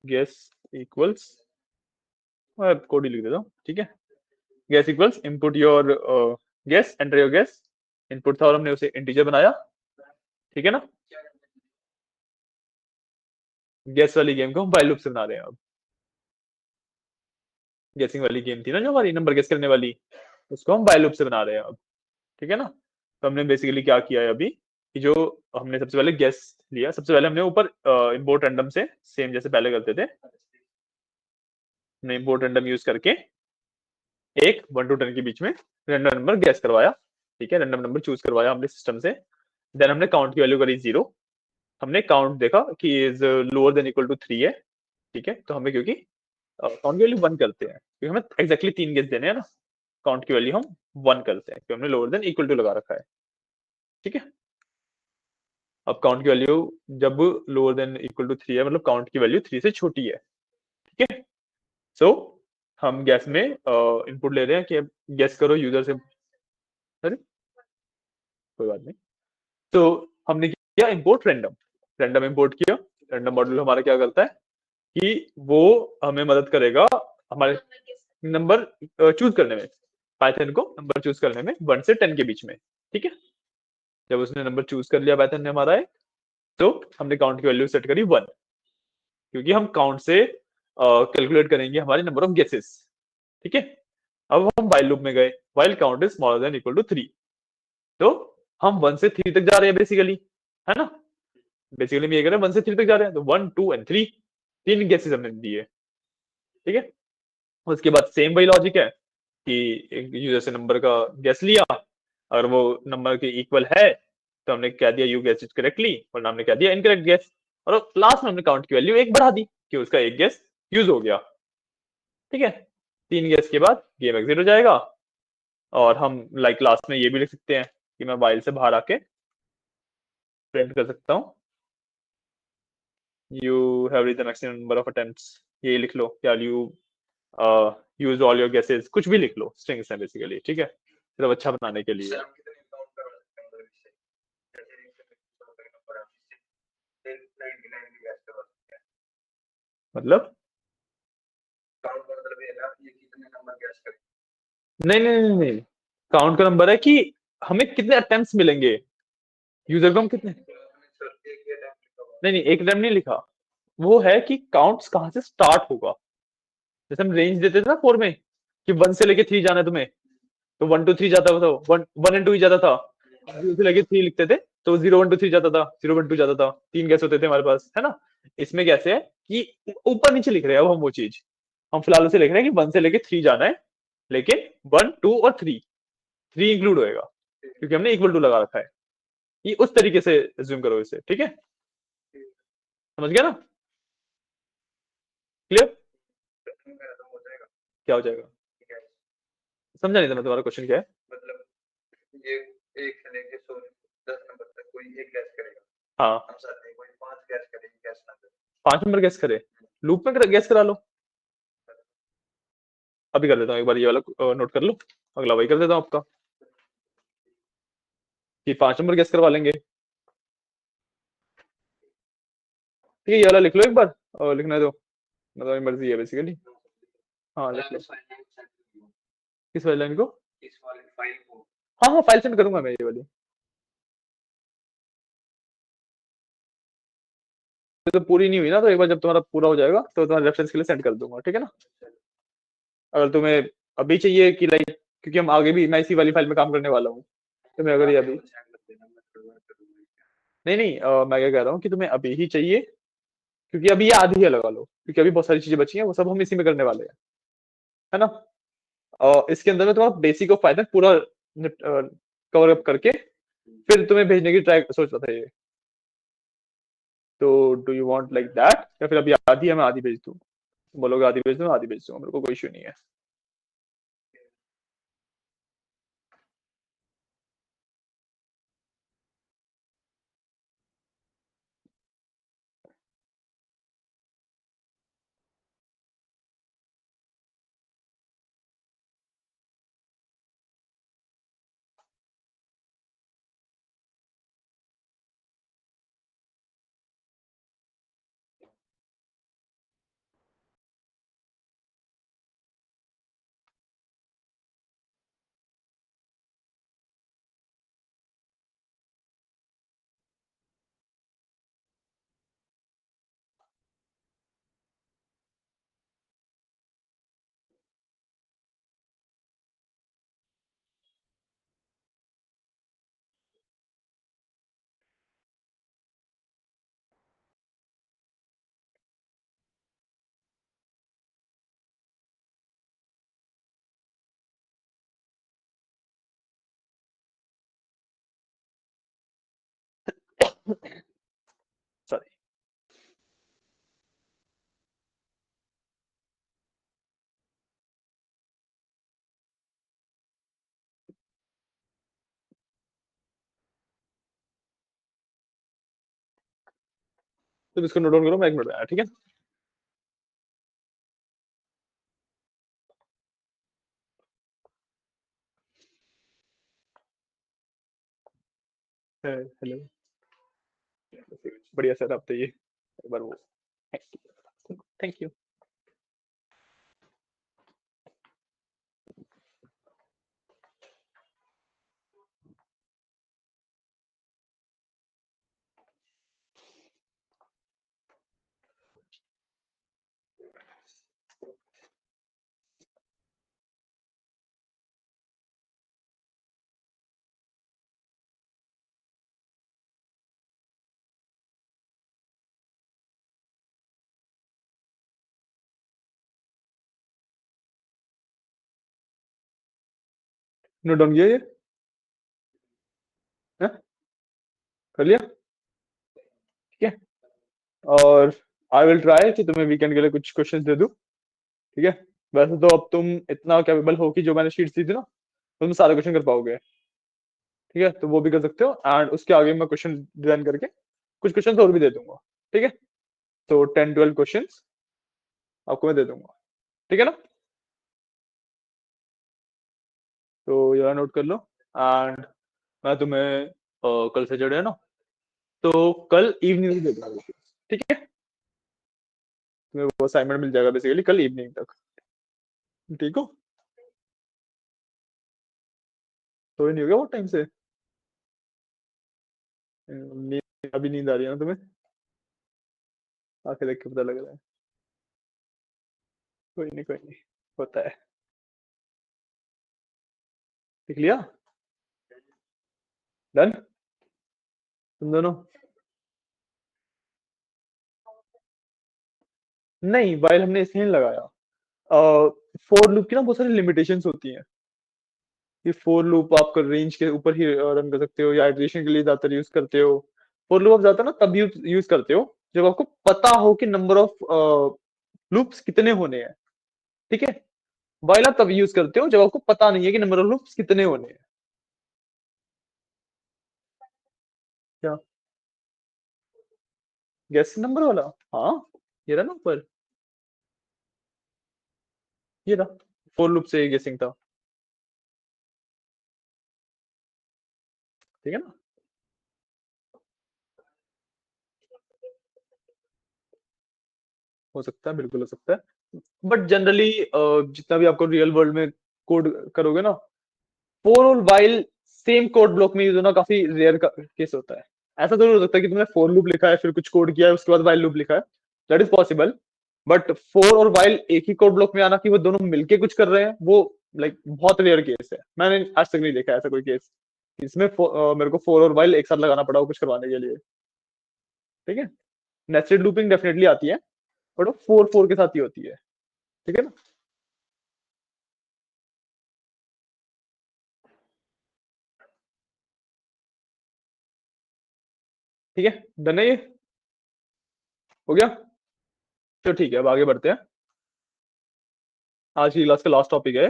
guess equals, code ही लिख देता हूँ, ठीक है। Guess equals input your guess, enter your guess. Input था और हमने उसे इंटीजर बनाया, ठीक है ना। गैस वाली गेम को हम व्हाइल लूप से बना रहे हैं अब। गैसिंग वाली गेम थी ना जो हमारी नंबर गेस करने वाली, उसको हम व्हाइल लूप से बना रहे हैं अब, ठीक है ना। तो हमने बेसिकली क्या किया है अभी कि जो हमने सबसे पहले गैस लिया, सबसे पहले हमने ऊपर इंपोर्ट रैंडम से, सेम जैसे पहले करते थे, हमने इंपोर्ट रैंडम यूज करके एक 1 to 10 के बीच में रैंडम नंबर गैस करवाया, ठीक है। रैंडम नंबर चूज करवाया हमने सिस्टम से। देन हमने काउंट की वैल्यू करी 0। हमने काउंट देखा कि is lower than equal to 3 है, ठीक है। तो हमें क्योंकि काउंट की वैल्यू 1 करते हैं क्योंकि हमें एग्जैक्टली 3 गेस देने हैं ना, काउंट की वैल्यू हम 1 करते हैं क्योंकि हमने लोअर देन इक्वल टू लगा रखा है, ठीक है। अब काउंट की वैल्यू जब लोअर देन इक्वल टू 3 है, मतलब काउंट की वैल्यू 3 से छोटी है, ठीक है। सो हम गैस में इनपुट ले रहे हैं कि गैस करो यूजर से, अरे कोई बात नहीं। तो हमने किया इंपोर्ट रैंडम, रैंडम इंपोर्ट किया। रैंडम मॉड्यूल हमारा क्या करता है कि वो हमें मदद करेगा हमारे नंबर चूज करने में, पाइथन को नंबर चूज करने में 1 से 10 के बीच में, ठीक है। जब उसने नंबर चूज कर लिया पाइथन ने हमारा एक, तो हमने काउंट की वैल्यू सेट करी 1, क्योंकि हम काउंट से कैलकुलेट करेंगे हमारी नंबर ऑफ गेसेस, ठीक है। अब हम व्हाइल लूप में गए, while count is smaller than equal to 3, तो हम 1 से 3 तक जा रहे हैं बेसिकली, है ना। बेसिकली हम ये कर रहे हैं 1 से 3 तक जा रहे हैं, तो 1 2 एंड 3, 3 गेसेस हमने दिए, ठीक है। उसके बाद सेम वही लॉजिक है कि एक यूजर से नंबर का गेस लिया, अगर वो नंबर के इक्वल है तो हमने कह दिया यू गेस इट करेक्टली, वरना हमने कह दिया इनकरेक्ट गेस। और लास्ट में हमने काउंट की वैल्यू 1 बढ़ा दी कि उसका एक गेस यूज हो गया, ठीक है। 3 गेस के बाद गेम एग्जिट हो जाएगा। और हम लाइक लास्ट में ये भी लिख सकते हैं कि मैं वाइल से बाहर आके प्रिंट कर सकता हूँ you have reached the maximum number of attempts, ये लिख लो, या you use all your guesses, कुछ भी लिख लो, स्ट्रिंग्स है बेसिकली, ठीक है, सिर्फ अच्छा बनाने के लिए। मतलब नहीं नहीं नहीं नहीं, काउंट का नंबर है कि हमें कितने अटेम्प्ट्स मिलेंगे, यूजर को हम कितने, नहीं नहीं एक अटेम्प्ट नहीं लिखा, वो है कि काउंट्स कहाँ से स्टार्ट होगा। जैसे हम रेंज देते थे ना 4 में कि 1 से लेके 3 जाना है तुम्हें, तो 1 to 3 जाता था, तो 1 and 2 ही जाता था। 0 से लेके 3 लिखते थे तो 0 1 2 3 जाता था, 0 1 2 जाता था, 3 गैस होते थे हमारे पास, है ना। इसमें कैसे है कि ऊपर नीचे लिख रहे हैं अब हम वो चीज, हम फिलहाल उसे लिख रहे हैं कि 1 से लेके 3 जाना है, लेकिन 1 2 और 3, 3 इंक्लूड होएगा क्योंकि हमने इक्वल टू लगा रखा है। ये उस तरीके से एज्यूम करो इसे, ठीक है, समझ गया ना, क्लियर। क्या हो जाएगा, समझा नहीं था मैं, तुम्हारा क्वेश्चन क्या है। हाँ 5 नंबर गैस करे, लूप में गैस करा लो, अभी कर देता हूँ, एक बार ये वाला नोट कर लो, अगला वही कर देता हूँ आपका कि 5 नंबर गैस करवा लेंगे, ठीक है। ये वाला लिख लो एक बार, और लिखना है तो मतलब मर्जी है बेसिकली। हाँ लिख लो, किस वाली लाइन को, हाँ हाँ फाइल सेंड करूंगा मैं ये वाली, तो पूरी नहीं हुई ना, तो एक बार जब तुम्हारा पूरा हो जाएगा तो तुम्हारे रेफरेंस के लिए सेंड कर दूंगा, ठीक है ना। अगर तुम्हें अभी चाहिए कि लाइक, क्योंकि हम आगे भी मैं इसी वाली फाइल में काम करने वाला हूँ, तुम्हें अगर ये अभी, नहीं नहीं मैं क्या कह रहा हूँ कि तुम्हें अभी ही चाहिए, क्योंकि अभी ये आधी है लगा लो, क्योंकि अभी बहुत सारी चीजें बची हैं वो सब हम इसी में करने वाले हैं, है ना। इसके अंदर में तुम्हारा बेसिक ऑफ पाइथन पूरा कवर अप करके फिर तुम्हें भेजने की ट्राई सोच रहा था ये। तो do you want like that, या फिर अभी आधी है मैं आधी भेज दूं, तुम बोलोगे आधी भेज दो, आधी भेज दूंगा, मेरे को कोई इशू नहीं है। सॉरी। तो इसको नोट डाउन करो, मैं 1 मिनट आया, ठीक है। हेलो, बढ़िया सेटअप था ये, एक बार वो, थैंक यू। नोट डाउन किया ये, हैं? कर लिया, ठीक है। और आई विल ट्राई कि तुम्हें वीकेंड के लिए कुछ क्वेश्चंस दे दूं, ठीक है। वैसे तो अब तुम इतना कैपेबल हो कि जो मैंने शीट दी थी ना, तुम सारे क्वेश्चन कर पाओगे, ठीक है। तो वो भी कर सकते हो, एंड उसके आगे मैं क्वेश्चन डिजाइन करके कुछ क्वेश्चन और भी दे दूंगा, ठीक है। तो 10-12 क्वेश्चन आपको मैं दे दूंगा, ठीक है ना। तो ये नोट कर लो, एंड मैं तुम्हें कल से जड़े है ना, तो कल इवनिंग में दे दूंगा, ठीक है। तुम्हें वो असाइनमेंट मिल जाएगा बेसिकली कल इवनिंग तक, ठीक हो। तो ये नहीं हो गया वो टाइम से, नींद, अभी नींद आ रही है ना तुम्हें, आंखें देख के पता लग रहा है। कोई नहीं, कोई नहीं, होता है। देख लिया, डन, तुम दोनों। नहीं, वाइल हमने इसलिए नहीं लगाया, फोर लूप की ना बहुत सारी लिमिटेशंस होती हैं। ये फोर लूप आप रेंज के ऊपर ही रन कर सकते हो, या इटरेशन के लिए ज्यादातर यूज करते हो। फोर लूप आप ज्यादातर ना तब यूज करते हो जब आपको पता हो कि नंबर ऑफ लूप्स कितने होने हैं, ठीक है। वाइल आप तब यूज करते हो जब आपको पता नहीं है कि नंबर ऑफ लूप्स कितने होने हैं। क्या, गैस नंबर वाला? हाँ, ये रहा ना ऊपर, ये रहा, फोर लूप से गेसिंग था, ठीक है ना। हो सकता है, बिल्कुल हो सकता है, बट जनरली जितना भी आपको रियल वर्ल्ड में कोड करोगे ना, फोर और वाइल सेम कोड ब्लॉक में यूज होना काफी रेयर केस होता है। ऐसा जरूर हो सकता है कि तुमने फोर लूप लिखा है, फिर कुछ कोड किया है, उसके बाद वाइल लूप लिखा है, that is possible. But four और वाइल एक ही कोड ब्लॉक में आना कि वो दोनों मिलके कुछ कर रहे हैं, वो लाइक बहुत रेयर केस है। मैंने आज तक नहीं देखा ऐसा कोई केस इसमें मेरे को फोर और वाइल एक साथ लगाना पड़ा हो कुछ करवाने के लिए, ठीक है। नेस्टेड लूपिंग डेफिनेटली आती है, बट वो फोर फोर के साथ ही होती है, ठीक है ना। ठीक है, डन है ये, हो गया। तो ठीक है, अब आगे बढ़ते हैं। आज की क्लास का लास्ट टॉपिक है,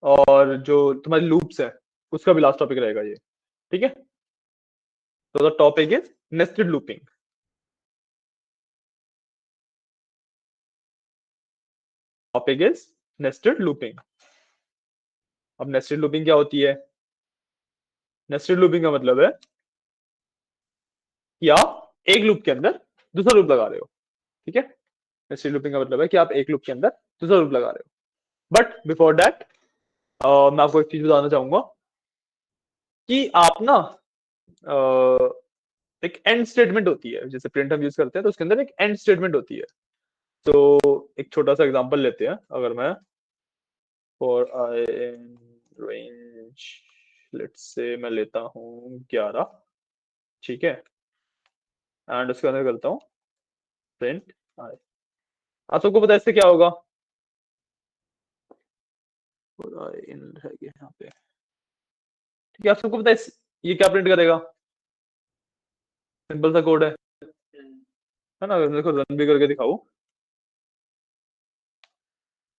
और जो तुम्हारी लूप्स है उसका भी लास्ट टॉपिक रहेगा ये, ठीक है। तो the topic is nested looping. Topic is nested looping. अब नेस्टेड लूपिंग क्या होती है? नेस्टेड लूपिंग का मतलब है कि आप एक लूप के अंदर दूसरा लूप लगा रहे हो, ठीक है। नेस्टेड लूपिंग का मतलब है कि आप एक लूप के अंदर दूसरा लूप लगा रहे हो। बट बिफोर दैट मैं आपको एक चीज बताना चाहूंगा कि आप ना एक एंड स्टेटमेंट होती है, जैसे प्रिंट हम यूज करते हैं तो उसके अंदर एक एंड स्टेटमेंट होती है। तो एक छोटा सा एग्जांपल लेते हैं, अगर मैं for I in range, let's say मैं लेता हूँ 11, ठीक है। एंड उसके अंदर करता हूँ प्रिंट आई। आप सबको पता है इससे क्या होगा? फॉर आई इन रहेगी यहाँ पे, ठीक है। आप सबको पता है ये क्या प्रिंट करेगा? सिंपल सा कोड है ना। देखो रन भी करके दिखाऊं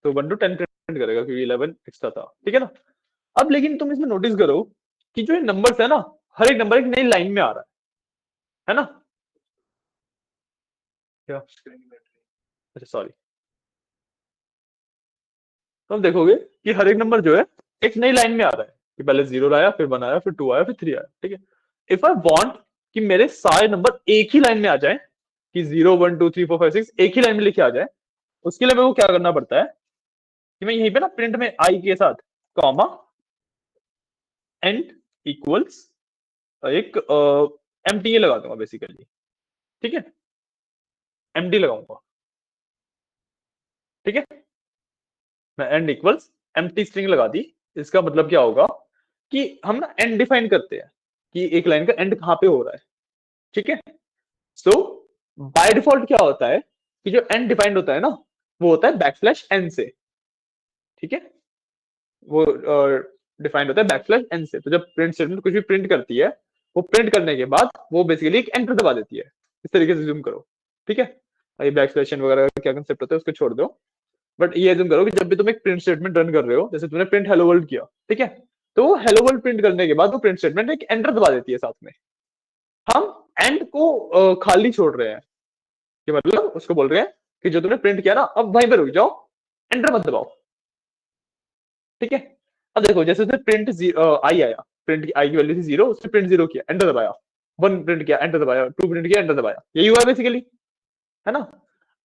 तो 1 to 10 प्रिंट करेगा क्योंकि 11 एक्स्ट्रा था, ठीक है ना। अब लेकिन तुम इसमें नोटिस करो कि जो ये नंबर्स है ना, हर एक नंबर एक नई लाइन में आ रहा है ना। क्या, अच्छा सॉरी। तो हम देखोगे कि हर एक नंबर जो है एक नई लाइन में आ रहा है, कि पहले 0 आया, फिर 1 आया, फिर 2 आया, फिर 3 आया, ठीक है। इफ आई वांट कि मेरे सारे नंबर एक ही लाइन में आ जाए, कि 0 1 2 3 4 5 6 एक ही लाइन में लिखे आ जाए, उसके लिए मेरे को क्या करना पड़ता है कि मैं यहीं पे ना प्रिंट में आई के साथ कॉमा एंड इक्वल्स एक एमटीए लगा दूंगा बेसिकली, ठीक है। एमडी लगाऊंगा, ठीक है। मैं एंड इक्वल्स एम्प्टी स्ट्रिंग लगा दी। इसका मतलब क्या होगा कि हम ना एंड डिफाइन करते हैं कि एक लाइन का एंड कहां पे हो रहा है, ठीक है। सो बाय डिफॉल्ट क्या होता है कि जो एंड डिफाइंड होता है ना, वो होता है बैकस्लैश एन से, ठीक है। वो डिफाइंड होता है बैकस्लैश एन से। तो जब प्रिंट स्टेटमेंट कुछ भी प्रिंट करती है, वो प्रिंट करने के बाद वो बेसिकली एक एंटर दबा देती है। इस तरीके से जूम करो, ठीक है। ये बैकस्लैश एन वगैरह का क्या कंसेप्ट होता है उसको छोड़ दो। बट ये एज्यूम करो कि जब भी तुम एक प्रिंट स्टेटमेंट रन कर रहे हो, जैसे तुमने प्रिंट हेलो वर्ल्ड किया, ठीक है, तो वो हेलो वर्ल्ड प्रिंट करने के बाद वो प्रिंट स्टेटमेंट एक एंटर दबा देती है साथ में। हम एंड को खाली छोड़ रहे हैं, कि मतलब उसको बोल रहे हैं कि जो तुमने प्रिंट किया ना, अब वहीं पे रुक जाओ, एंटर मत दबाओ, ठीक है। अब देखो जैसे उसने प्रिंट आई आया, प्रिंट की आई की वैल्यू थी 0, उसने प्रिंट 0 किया, एंटर दबाया। 1 प्रिंट किया, एंटर दबाया। 2 प्रिंट किया, एंटर दबाया। यही हुआ बेसिकली, है ना।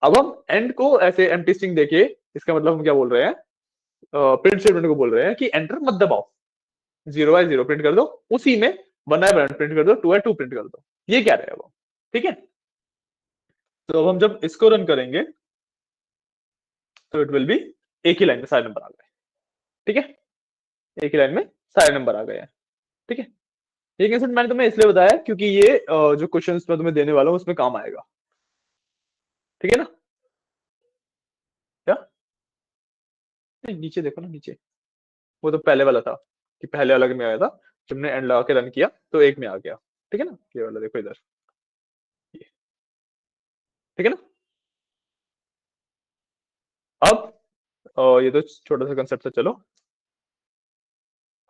अब हम एंड को ऐसे एम्प्टी स्ट्रिंग देके, इसका मतलब हम क्या बोल रहे हैं, प्रिंट स्टेटमेंट को बोल रहे हैं कि एंटर मत दबाओ, 0 प्रिंट कर दो, उसी में 1 प्रिंट कर दो, 2 प्रिंट कर दो। ये क्या रहेगा वो, ठीक है। तो अब हम जब इसको रन करेंगे तो इट विल बी एक ही लाइन में सारे नंबर आ गए, ठीक है। एक ही लाइन में सारे नंबर आ गए हैं, ठीक है। ये कंसेप्ट मैंने तुम्हें इसलिए बताया क्योंकि ये जो क्वेश्चन मैं तुम्हें देने वाला हूँ उसमें काम आएगा, ठीक है ना। क्या, नहीं, नीचे देखो ना, नीचे वो तो पहले वाला था, कि पहले अलग में आया था, तुमने एंड लगा के रन किया तो एक में आ गया, ठीक है ना। ये वाला देखो इधर, ठीक है ना। अब ये तो छोटा सा कंसेप्ट था, चलो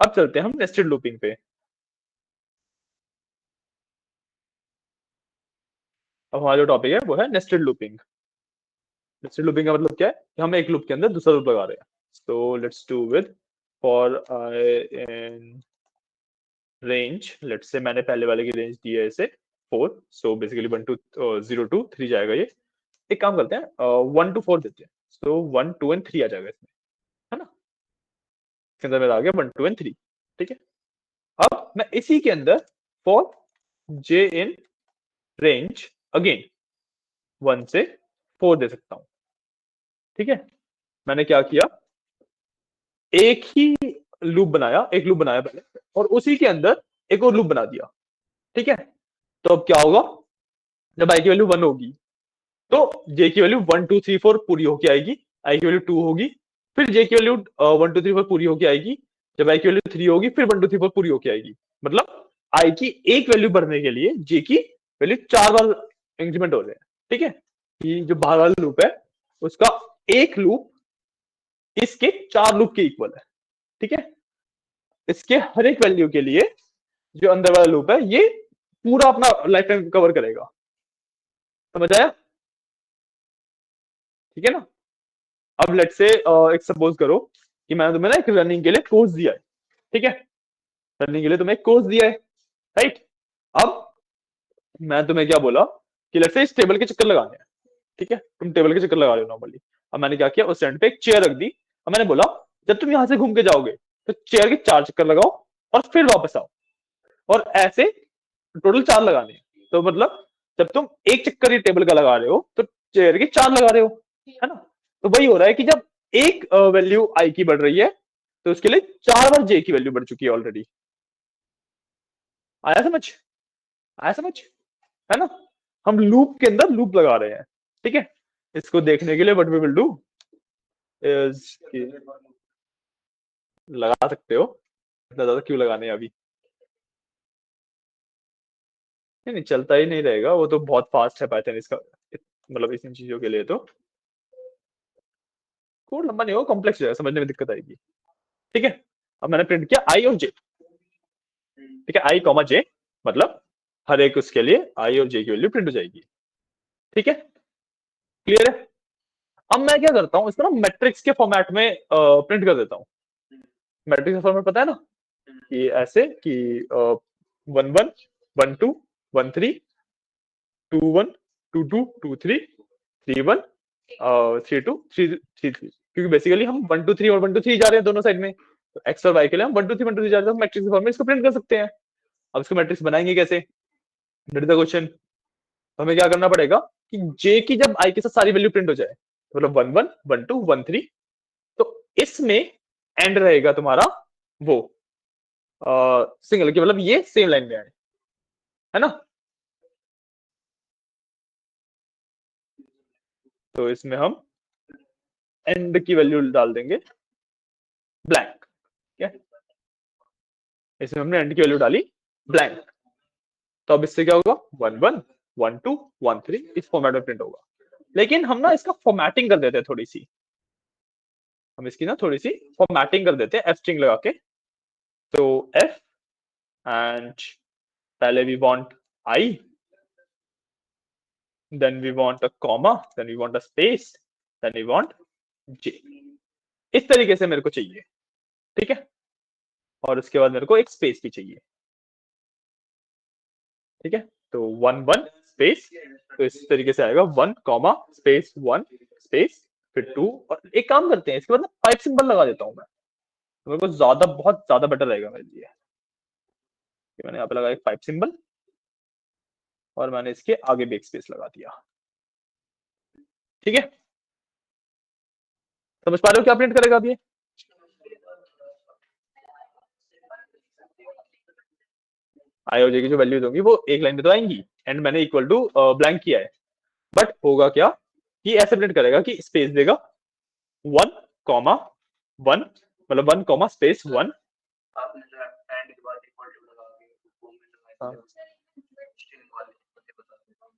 अब चलते हैं हम नेस्टेड लूपिंग पे। अब हमारा जो टॉपिक है वो है नेस्टेड लूपिंग। नेस्टेड लूपिंग का मतलब क्या है कि हम एक लूप के अंदर दूसरा लूप लगा रहे हैं। So let's do with for I in range, let's say मैंने पहले वाले की रेंज दी है इसे 4, सो बेसिकली 1 to 0 to 3 जाएगा ये। एक काम करते हैं 1 to 4 देते हैं, सो 1 2 and 3 आ जाएगा इसमें, है ना। इसके अंदर मेरा आ गया 1 2 and 3, ठीक है। अब मैं इसी के अंदर for j in range again 1 से 4 दे सकता हूं, ठीक है। मैंने क्या किया, एक ही लूप बनाया, एक लूप बनाया पहले, और उसी के अंदर एक और लूप बना दिया, ठीक है। तो अब क्या होगा, जब आई की वैल्यू 1 होगी तो जे की वैल्यू 1 2 3 4 पूरी होके आएगी, आई की वैल्यू 2 होगी, फिर जे की वैल्यू 1 2 3 4 पूरी होके आएगी, जब आई की वैल्यू 3 होगी फिर 1 2 3 4 पूरी होके आएगी। मतलब आई की एक वैल्यू बढ़ने के लिए जे की वैल्यू 4 बार इंक्रीमेंट हो रहे हैं, ठीक है। कि जो बाहर वाला लूप है उसका एक लूप इसके 4 लूप के इक्वल है, ठीक है। इसके हर एक वैल्यू के लिए जो अंदर वाला लूप है ये पूरा अपना लाइफ टाइम कवर करेगा, समझ आया, ठीक है ना। अब लेट्स से एक सपोज करो कि मैंने तुम्हें ना एक रनिंग के लिए कोर्स दिया है, ठीक है। रनिंग के लिए तुम्हें एक कोर्स दिया है, राइट। अब मैं तुम्हें क्या बोला कि लेट्स से इस टेबल के चक्कर लगाने हैं, ठीक है। तुम टेबल के चक्कर लगा रहे हो नॉर्मली। अब मैंने क्या किया, उस स्टैंड पे एक चेयर रख दी। अब मैंने बोला जब तुम यहां से घूम के जाओगे तो चेयर के 4 चक्कर लगाओ और फिर वापस आओ, और ऐसे टोटल 4 लगाने हैं। तो मतलब जब तुम एक चक्कर ये टेबल का लगा रहे हो तो चेयर के 4 लगा रहे हो, है ना। तो वही हो रहा है कि जब एक वैल्यू आई की बढ़ रही है तो उसके लिए 4 बार जे की वैल्यू बढ़ चुकी है ऑलरेडी। आया समझ, आया समझ, है ना। हम लूप के अंदर लूप लगा रहे हैं, ठीक है। इसको देखने के लिए what we will do is, लगा सकते हो, इतना ज्यादा क्यों लगाने हैं अभी। नहीं नहीं, चलता ही नहीं रहेगा, वो तो बहुत फास्ट है पाइथन इसका, मतलब इन चीजों के लिए तो कोड लंबा नहीं होगा, कॉम्प्लेक्स हो जाएगा, समझने में दिक्कत आएगी। ठीक है, अब मैंने प्रिंट किया आई और जे। ठीक है, आई कॉमा जे, मतलब हर एक उसके लिए आई और जे की वैल्यू प्रिंट हो जाएगी। ठीक है, क्लियर है। अब मैं क्या करता हूँ, इसको ना मैट्रिक्स के फॉर्मेट में प्रिंट कर देता हूँ। मैट्रिक्स का फॉर्मेट पता है ना, कि ऐसे कि 1 1 1 2 1 3 2 1 2 2 2 3 3 1 3 2 3 3 3, क्योंकि बेसिकली हम 1 2 3 और 1 2 3 जा रहे हैं दोनों साइड में, तो एक्स और वाई के लिए हम 1 2 3 1 2 3 जा रहे हैं, तो मैट्रिक्स के फॉर्म में इसको प्रिंट कर सकते हैं। अब इसको मैट्रिक्स बनाएंगे कैसे, दैट इज द क्वेश्चन। तो हमें क्या करना पड़ेगा कि जे की जब आई के साथ सारी वैल्यू प्रिंट हो जाए, मतलब 1 1 1 2 1 3, तो इसमें एंड रहेगा तुम्हारा वो सिंगल की, मतलब ये सेम लाइन में आए, है ना। तो इसमें हम एंड की वैल्यू डाल देंगे ब्लैंक। क्या, इसमें हमने एंड की वैल्यू डाली ब्लैंक, तो अब इससे क्या होगा 1 1 1 2 1 3 इस फॉर्मेट में प्रिंट होगा। लेकिन हम ना इसका फॉर्मेटिंग कर देते हैं थोड़ी सी, हम इसकी ना थोड़ी सी फॉर्मेटिंग कर देते हैं एफ स्ट्रिंग लगा के। तो एफ एंड पहले we want I, then we want a comma, then we want a space, then we want j, इस तरीके से मेरे को चाहिए। ठीक है, और उसके बाद मेरे को एक स्पेस भी चाहिए। ठीक है, तो 1 1 स्पेस, तो इस तरीके से आएगा 1 कॉमा स्पेस 1 स्पेस फिर 2, और एक काम करते हैं इसके बाद ना पाइप सिंबल लगा देता हूं मैं, तो मेरे को ज्यादा बहुत ज्यादा बेटर रहेगा मेरे लिए। कि मैंने यहाँ पे लगाया एक पाइप सिंबल, और मैंने इसके आगे भी एक स्पेस लगा दिया। ठीक है, समझ पा रहे हो क्या प्रिंट करेगा अब ये। आई और जे की जो वैल्यूज होंगी वो एक लाइन में तो आएंगी, एंड मैंने इक्वल टू ब्लैंक किया है, बट होगा क्या कि ऐसे प्रिंट करेगा कि स्पेस देगा 1 कॉमा 1, मतलब 1 कॉमा स्पेस 1। हाँ,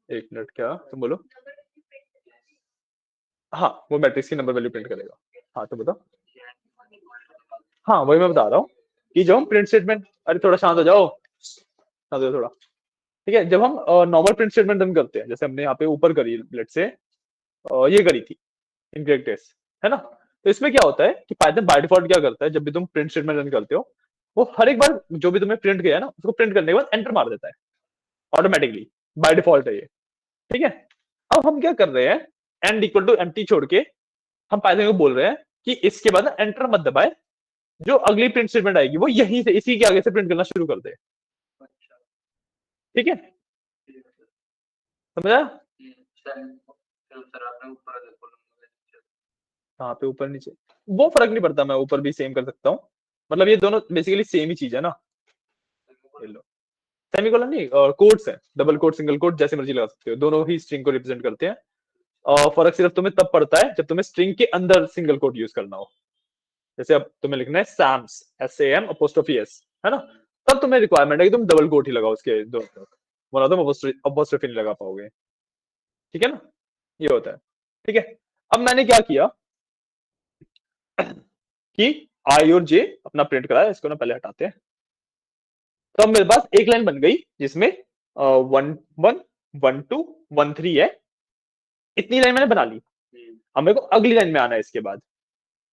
एक मिनट, क्या तुम बोलो। हाँ, वो मैट्रिक्स की नंबर वैल्यू प्रिंट करेगा। हाँ तो बताओ। हाँ वही मैं बता रहा हूँ कि जब हम प्रिंट स्टेटमेंट, अरे थोड़ा शांत हो जाओ, शांत हो जाओ थोड़ा। ठीक है, जब हम नॉर्मल प्रिंट स्टेटमेंट रन करते हैं, जैसे हमने यहाँ पे ऊपर करी, लेट से ये करी थी इनकरेक्ट टेस्ट, है ना। तो इसमें क्या होता है कि पाइथन बाय डिफॉल्ट क्या करता है, जब भी तुम प्रिंट स्टेटमेंट रन करते हो, वो हर एक बार जो भी तुमने प्रिंट किया है ना, उसको प्रिंट करने के बाद एंटर मार देता है ऑटोमेटिकली, बाय डिफॉल्ट है ये। ठीक है, अब हम क्या कर रहे हैं, एंड इक्वल टू एम्प्टी छोड़ के हम पाइथन को बोल रहे हैं कि इसके बाद ना एंटर मत दबाए, जो अगली प्रिंट स्टेटमेंट आएगी वो यहीं से, इसी के आगे से प्रिंट करना शुरू कर दे। ठीक है, समझा। हाँ पे ऊपर नीचे वो फर्क नहीं पड़ता, मैं ऊपर भी सेम कर सकता हूँ, मतलब ये दोनों बेसिकली सेम ही चीज है ना। सेमीकोलन नहीं, कोट्स हैं, डबल कोट सिंगल कोट जैसे मर्जी लगा सकते हो, दोनों ही स्ट्रिंग को रिप्रेजेंट करते हैं। फर्क सिर्फ तुम्हें तब पड़ता है जब तुम्हें स्ट्रिंग के अंदर सिंगल कोट यूज करना हो। जैसे अब तुम्हें लिखना है सैम्स, SAM अपोस्ट्रोफी S, है ना, तब तुम्हें रिक्वायरमेंट है कि तुम डबल कोट ही लगाओ उसके दोनों तरफ, वरना तुम अपोस्ट्रोफी नहीं लगा पाओगे। ठीक है ना, ये होता है। ठीक है, अब मैंने क्या किया कि आई और जे अपना प्रिंट कराया, इसको ना पहले हटाते हैं। तो अब मेरे पास एक लाइन बन गई जिसमें 1 1 1 2 1 3 है, इतनी लाइन मैंने बना ली। अब मेरे को अगली लाइन में आना है, इसके बाद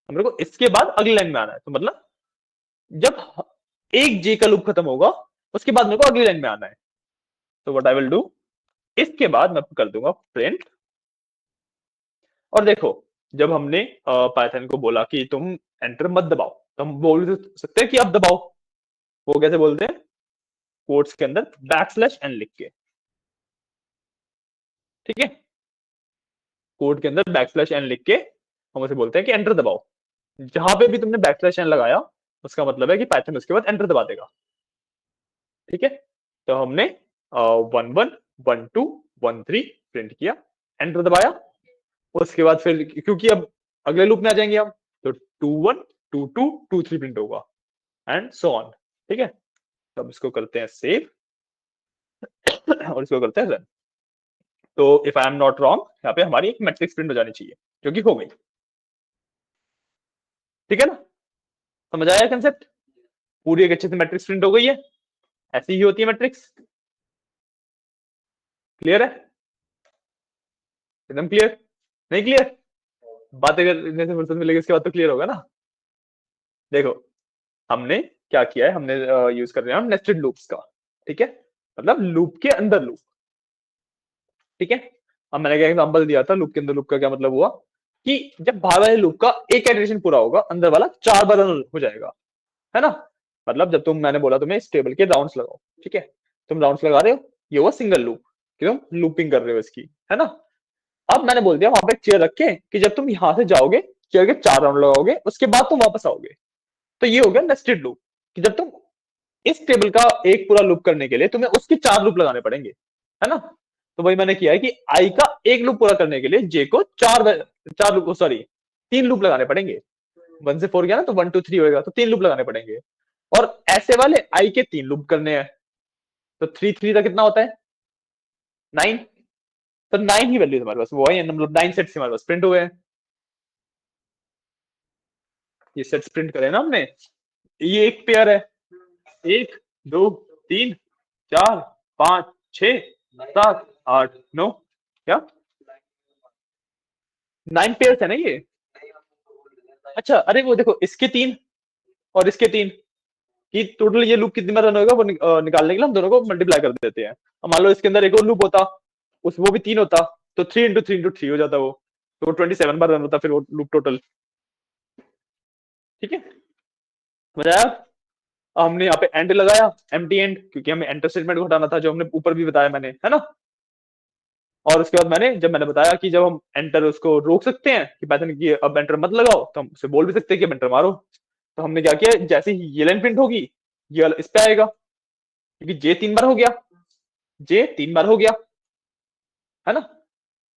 मेरे को इसके बाद अगली लाइन में आना है, तो मतलब जब एक जे का लूप खत्म होगा उसके बाद मेरे को अगली लाइन में आना है। तो व्हाट आई विल डू, इसके बाद मैं कर दूंगा प्रिंट। और देखो, जब हमने पाइथन को बोला कि तुम एंटर मत दबाओ, तो हम बोल सकते हैं कि अब दबाओ। वो कैसे बोलते हैं, कोट्स के अंदर \n लिख के। ठीक है, कोड के अंदर \n लिख के हम उसे बोलते हैं कि एंटर दबाओ। जहां पे भी तुमने \n लगाया उसका मतलब है कि पाइथन उसके बाद एंटर दबा देगा। ठीक है, तो हमने 1 1 1 2 1 3 प्रिंट किया, एंटर दबाया। उसके बाद फिर क्योंकि अब अगले लूप में आ जाएंगे हम, तो 2 1 2 2 2 3 प्रिंट होगा, एंड सो ऑन। ठीक है, तो अब इसको करते हैं सेव। और इसको करते हैं रन। तो if I am not wrong, यहाँ पे हमारी एक मैट्रिक्स प्रिंट हो जानी चाहिए, जो कि हो गई। ठीक है ना, समझ आया कंसेप्ट? पूरी एक अच्छे से मैट्रिक्स प्रिंट हो गई है, ऐसी ही होती है मैट्रिक्स। क्लियर है? एकदम क्लियर? नहीं क्लियर? बातें करने से फुर्सत मिलेगी उसके बाद तो क्लियर होगा ना। देखो, हमने क्या किया है, हमने यूज कर रहे हैं हम नेस्टेड लूप्स का। ठीक है, मतलब लूप के अंदर लूप। ठीक है, अब मैंने क्या एग्जांपल दिया था लूप के अंदर लूप का, क्या मतलब हुआ कि जब बाहर वाले लूप का एक इटरेशन पूरा होगा, अंदर वाला 4 बार रन हो जाएगा, है ना। मतलब जब तुम, मैंने बोला तुम्हें इस टेबल के राउंड्स लगाओ, ठीक है, तुम राउंड्स लगा रहे हो, ये हुआ सिंगल लूप कि तुम लूपिंग कर रहे हो इसकी, है ना। अब मैंने बोल दिया वहां पे एक चेयर रख के कि जब तुम यहां से जाओगे, चेयर के 4 राउंड लगाओगे, उसके बाद तुम वापस आओगे। तो ये हो गया नेस्टेड लूप, कि जब तुम इस टेबल का एक पूरा लूप करने के लिए तुम्हें उसके 4 लूप लगाने पड़ेंगे, है ना। तो वही मैंने किया है कि आई का एक लूप पूरा करने के लिए जे को 4 लूप, सॉरी 3 लूप लगाने पड़ेंगे। 1 से 4 गया ना, तो 1 2 3 होगा, तो 3 लूप लगाने पड़ेंगे। और ऐसे वाले आई के 3 लूप करने हैं, तो 3 3 का कितना होता है? 9। तो 9 ही वैल्यू हमारे पास, वो है मतलब 9 सेट्स हमारे पास प्रिंट हुए हैं। ये सेट्स प्रिंट करे ना हमने, ये एक पेयर है, 1 2 3 4 5 6 7 8 9, क्या 9 पेयर्स है ना ये। अच्छा, अरे वो देखो, इसके 3 और इसके 3 कि टोटल ये लूप कितनी बार रन होगा, वो निकालने के लिए हम दोनों को मल्टीप्लाई कर देते हैं। अब मान लो इसके अंदर एक और लूप होता, उस वो भी 3 होता, तो 3 इंटू 3 इंटू 3 हो जाता वो, तो 27 बार रन होता फिर वो लूप टोटल। ठीक है, मजा आया? हमने यहाँ पे एंड लगाया, एम्प्टी एंड, क्योंकि हमें एंटर स्टेटमेंट को हटाना था, जो हमने ऊपर भी बताया मैंने, है ना। और उसके बाद जब मैंने बताया कि जब हम एंटर उसको रोक सकते हैं कि पाइथन की अब एंटर मत लगाओ, तो हम उसे बोल भी सकते हैं कि अब एंटर मारो। तो हमने क्या किया, जैसे ही ये लाइन प्रिंट होगी, ये वाला इस पे आएगा, क्योंकि जे 3 बार हो गया, जे 3 बार हो गया, है ना।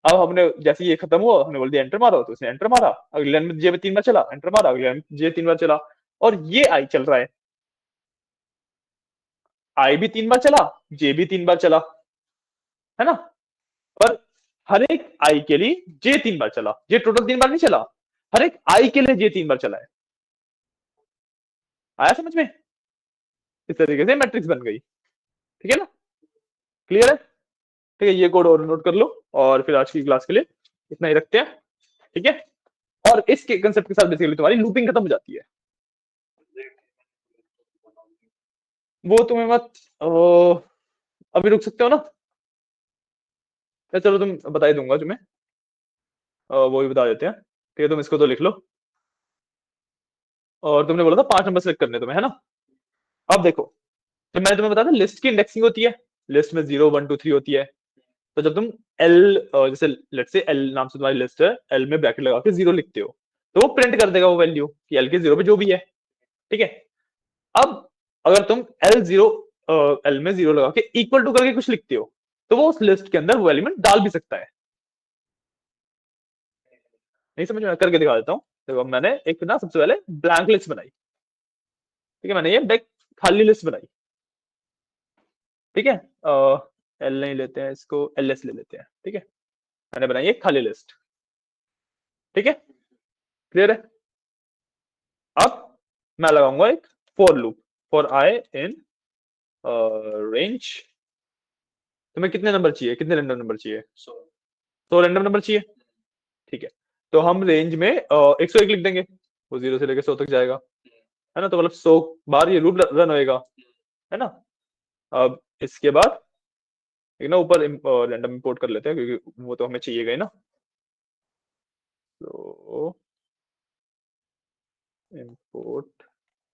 अब हमने जैसे ये खत्म हुआ, हमने बोल दिया एंटर मारो, तो उसने एंटर मारा, अगली लाइन में जे में 3 बार चला, एंटर मारा, अगली लाइन में जे 3 बार चला। और ये आई चल रहा है, आई भी 3 बार चला, जे भी 3 बार चला, है ना। पर हर एक आई के लिए जे 3 बार चला, जे टोटल 3 बार नहीं चला, हर एक आई के लिए जे 3 बार चला है। आया समझ में? इस तरीके से मैट्रिक्स बन गई। ठीक है ना, क्लियर है? ठीक है, ये कोड और नोट कर लो, और फिर आज की क्लास के लिए इतना ही रखते हैं। ठीक है, और इसके कंसेप्ट के साथ बेसिकली तुम्हारी लूपिंग खत्म हो जाती है। वो तुम्हें मत अभी रुक सकते हो ना, या चलो तुम बता ही दूंगा तुम्हें, वो भी बता देते हैं। ठीक है, तुम इसको तो लिख लो। और तुमने बोला था 5 नंबर सेलेक्ट करने तुम्हें, है ना। अब देखो, जब मैंने तुम्हें बताया था लिस्ट की इंडेक्सिंग होती है, लिस्ट में 0 1 2 3 होती है। तो जब तुम एल, जैसे लेट्स से एल नाम से तुम्हारी लिस्ट है, एल में ब्रैकेट लगा के 0 लिखते हो, तो वो प्रिंट कर देगा वो वैल्यू कि एल के 0 पे जो भी है। ठीक है, अब अगर तुम एल 0, एल में 0 लगा के इक्वल टू करके कुछ लिखते हो, तो वो उस लिस्ट के अंदर वो एलिमेंट डाल भी सकता है। नहीं समझ में? करके दिखा देता हूँ। देखो, अब मैंने एक ना सबसे पहले ब्लैंक लिस्ट बनाई। ठीक है, मैंने ये ब्लैंक खाली लिस्ट बनाई। ठीक है, एल नहीं लेते हैं इसको, एल एस ले लेते हैं। ठीक है, मैंने बनाई एक खाली लिस्ट। ठीक है, क्लियर है? अब मैं लगाऊंगा एक for loop, for I in range. तुम्हें कितने नंबर चाहिए, कितने रैंडम नंबर चाहिए? 100 रैंडम नंबर चाहिए। ठीक है, तो हम रेंज में 101 लिख देंगे, वो 0 से लेकर 100 तक जाएगा, है ना। तो मतलब 100 बार ये लूप रन होएगा, है ना। अब इसके बाद एक ना ऊपर रैंडम इंपोर्ट कर लेते हैं, क्योंकि वो तो हमें चाहिए ही ना। तो इंपोर्ट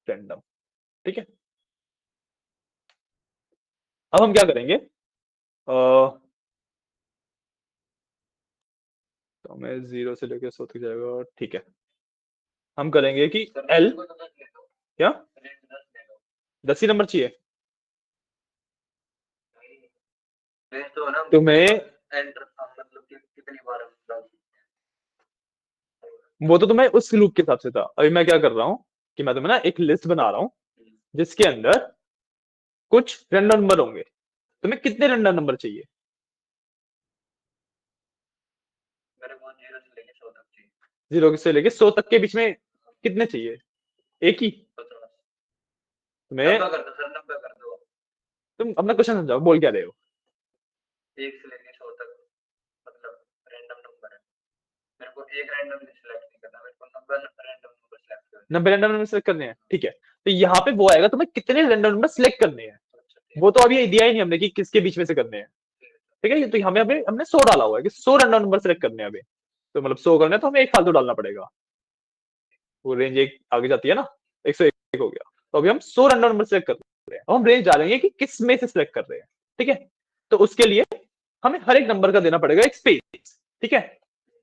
रैंडम। ठीक है, अब हम क्या करेंगे, तो हमें 0 से लेकर 100 तक जाएगा। ठीक है, हम करेंगे कि एल, क्या 10 ही नंबर चाहिए तुम्हें? वो तो तुम्हें उस लूप के हिसाब से था। अभी मैं क्या कर रहा हूँ कि मैं तुम्हें ना एक लिस्ट बना रहा हूँ, जिसके अंदर कुछ रैंडम नंबर होंगे। तुम्हें कितने रैंडम नंबर चाहिए? मेरे को 0 से लेके 100 तक चाहिए। 0 से लेके 100 तक के बीच में कितने चाहिए? एक ही? 50। तुम्हें 90 कर दो सर, 90 कर दो। तुम अपना क्वेश्चन समझाओ, बोल क्या रहे हो? 1 से लेके 100 तक मतलब रैंडम नंबर है। मेरे को एक रैंडम सिलेक्ट नहीं करना, मेरे को 90 रैंडम नंबर सिलेक्ट करना। 90 रैंडम नंबर सेलेक्ट करने हैं, ठीक है। तो यहाँ पे वो आएगा तुम्हें कितने रैंडम नंबर सिलेक्ट करने हैं, वो तो अभी दिया ही नहीं हमने कि किसके बीच में से करने हैं, ठीक है। तो हमें हमें हमने 100 डाला हुआ है कि 100 रैंडम नंबर सेलेक्ट करने हैं अभी। तो मतलब 100 करने हैं तो हमें एक फालतू डालना पड़ेगा, वो रेंज एक आगे जाती है ना, 101 हो गया। तो अभी हम 100 रैंडम नंबर सेलेक्ट कर रहे हैं, अब हम रेंज डालेंगे कि किस में से सिलेक्ट कर रहे हैं, ठीक है। तो उसके लिए हमें हर एक नंबर का देना पड़ेगा एक स्पेस, ठीक है।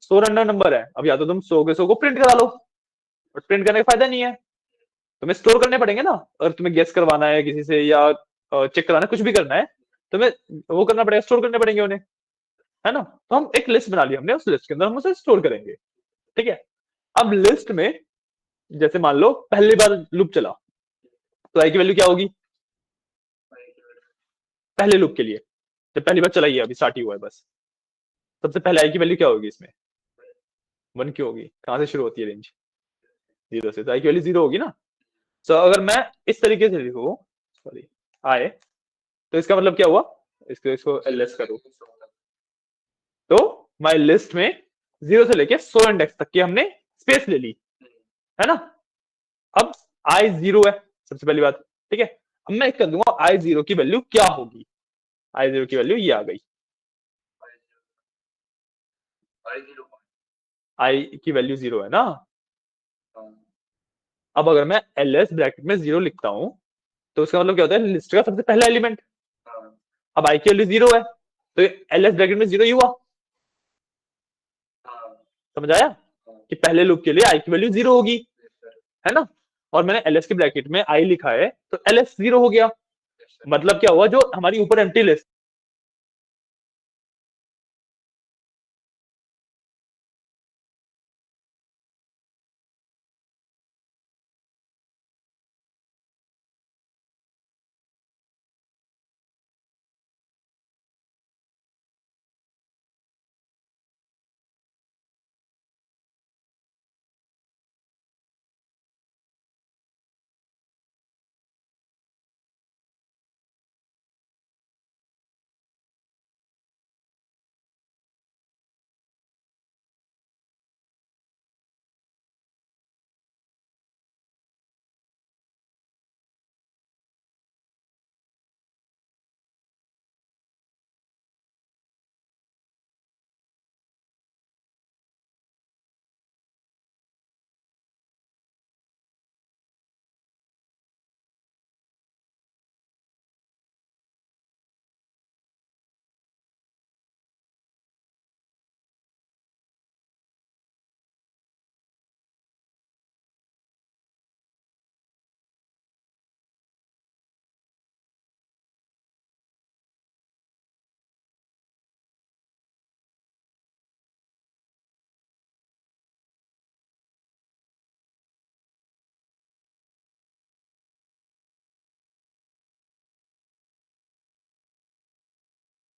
100 रैंडम नंबर है, अब या तो तुम 100 के 100 को प्रिंट करा लो, बट प्रिंट करने का फायदा नहीं है, तुम्हें स्टोर करने पड़ेंगे ना। अगर तुम्हें गेस करवाना है किसी से या चेक कराना है, कुछ भी करना है, तुम्हें वो करना पड़ेगा, स्टोर करने पड़ेंगे उन्हें, है ना। तो हम एक लिस्ट बना ली हमने, उस लिस्ट के अंदर हम उसे स्टोर करेंगे, ठीक है। अब लिस्ट में जैसे मान लो पहली बार लूप चला, तो आई की वैल्यू क्या होगी पहले लूप के लिए, जब पहली बार चलाई है, अभी स्टार्ट ही हुआ है बस, सबसे पहले आई की वैल्यू क्या होगी इसमें? 1 क्यों होगी? कहां से शुरू होती है रेंज? 0 से, तो आई की वैल्यू 0 होगी ना। सो अगर मैं इस तरीके से लिखूं, सॉरी, आए, तो इसका मतलब क्या हुआ, इसको एलएस करूं, तो माई लिस्ट में 0 से लेके 100 इंडेक्स तक की हमने स्पेस ले ली, है ना। अब आई 0 है सबसे पहली बात, ठीक है। अब मैं कर दूंगा आई 0 की वैल्यू क्या होगी, आई 0 की वैल्यू ये आ गई, आई की वैल्यू 0 है ना। अब अगर मैं एलएस ब्रैकेट में 0 लिखता हूं, तो उसका मतलब क्या होता है, लिस्ट का सबसे पहला एलिमेंट। अब आई की वैल्यू 0 है, तो एलएस ब्रैकेट में 0 ही हुआ, समझ आया कि पहले लूप के लिए आई की वैल्यू 0 होगी, है ना। और मैंने एलएस के ब्रैकेट में आई लिखा है, तो एलएस 0 हो गया। मतलब क्या हुआ, जो हमारी ऊपर एम्प्टी लिस्ट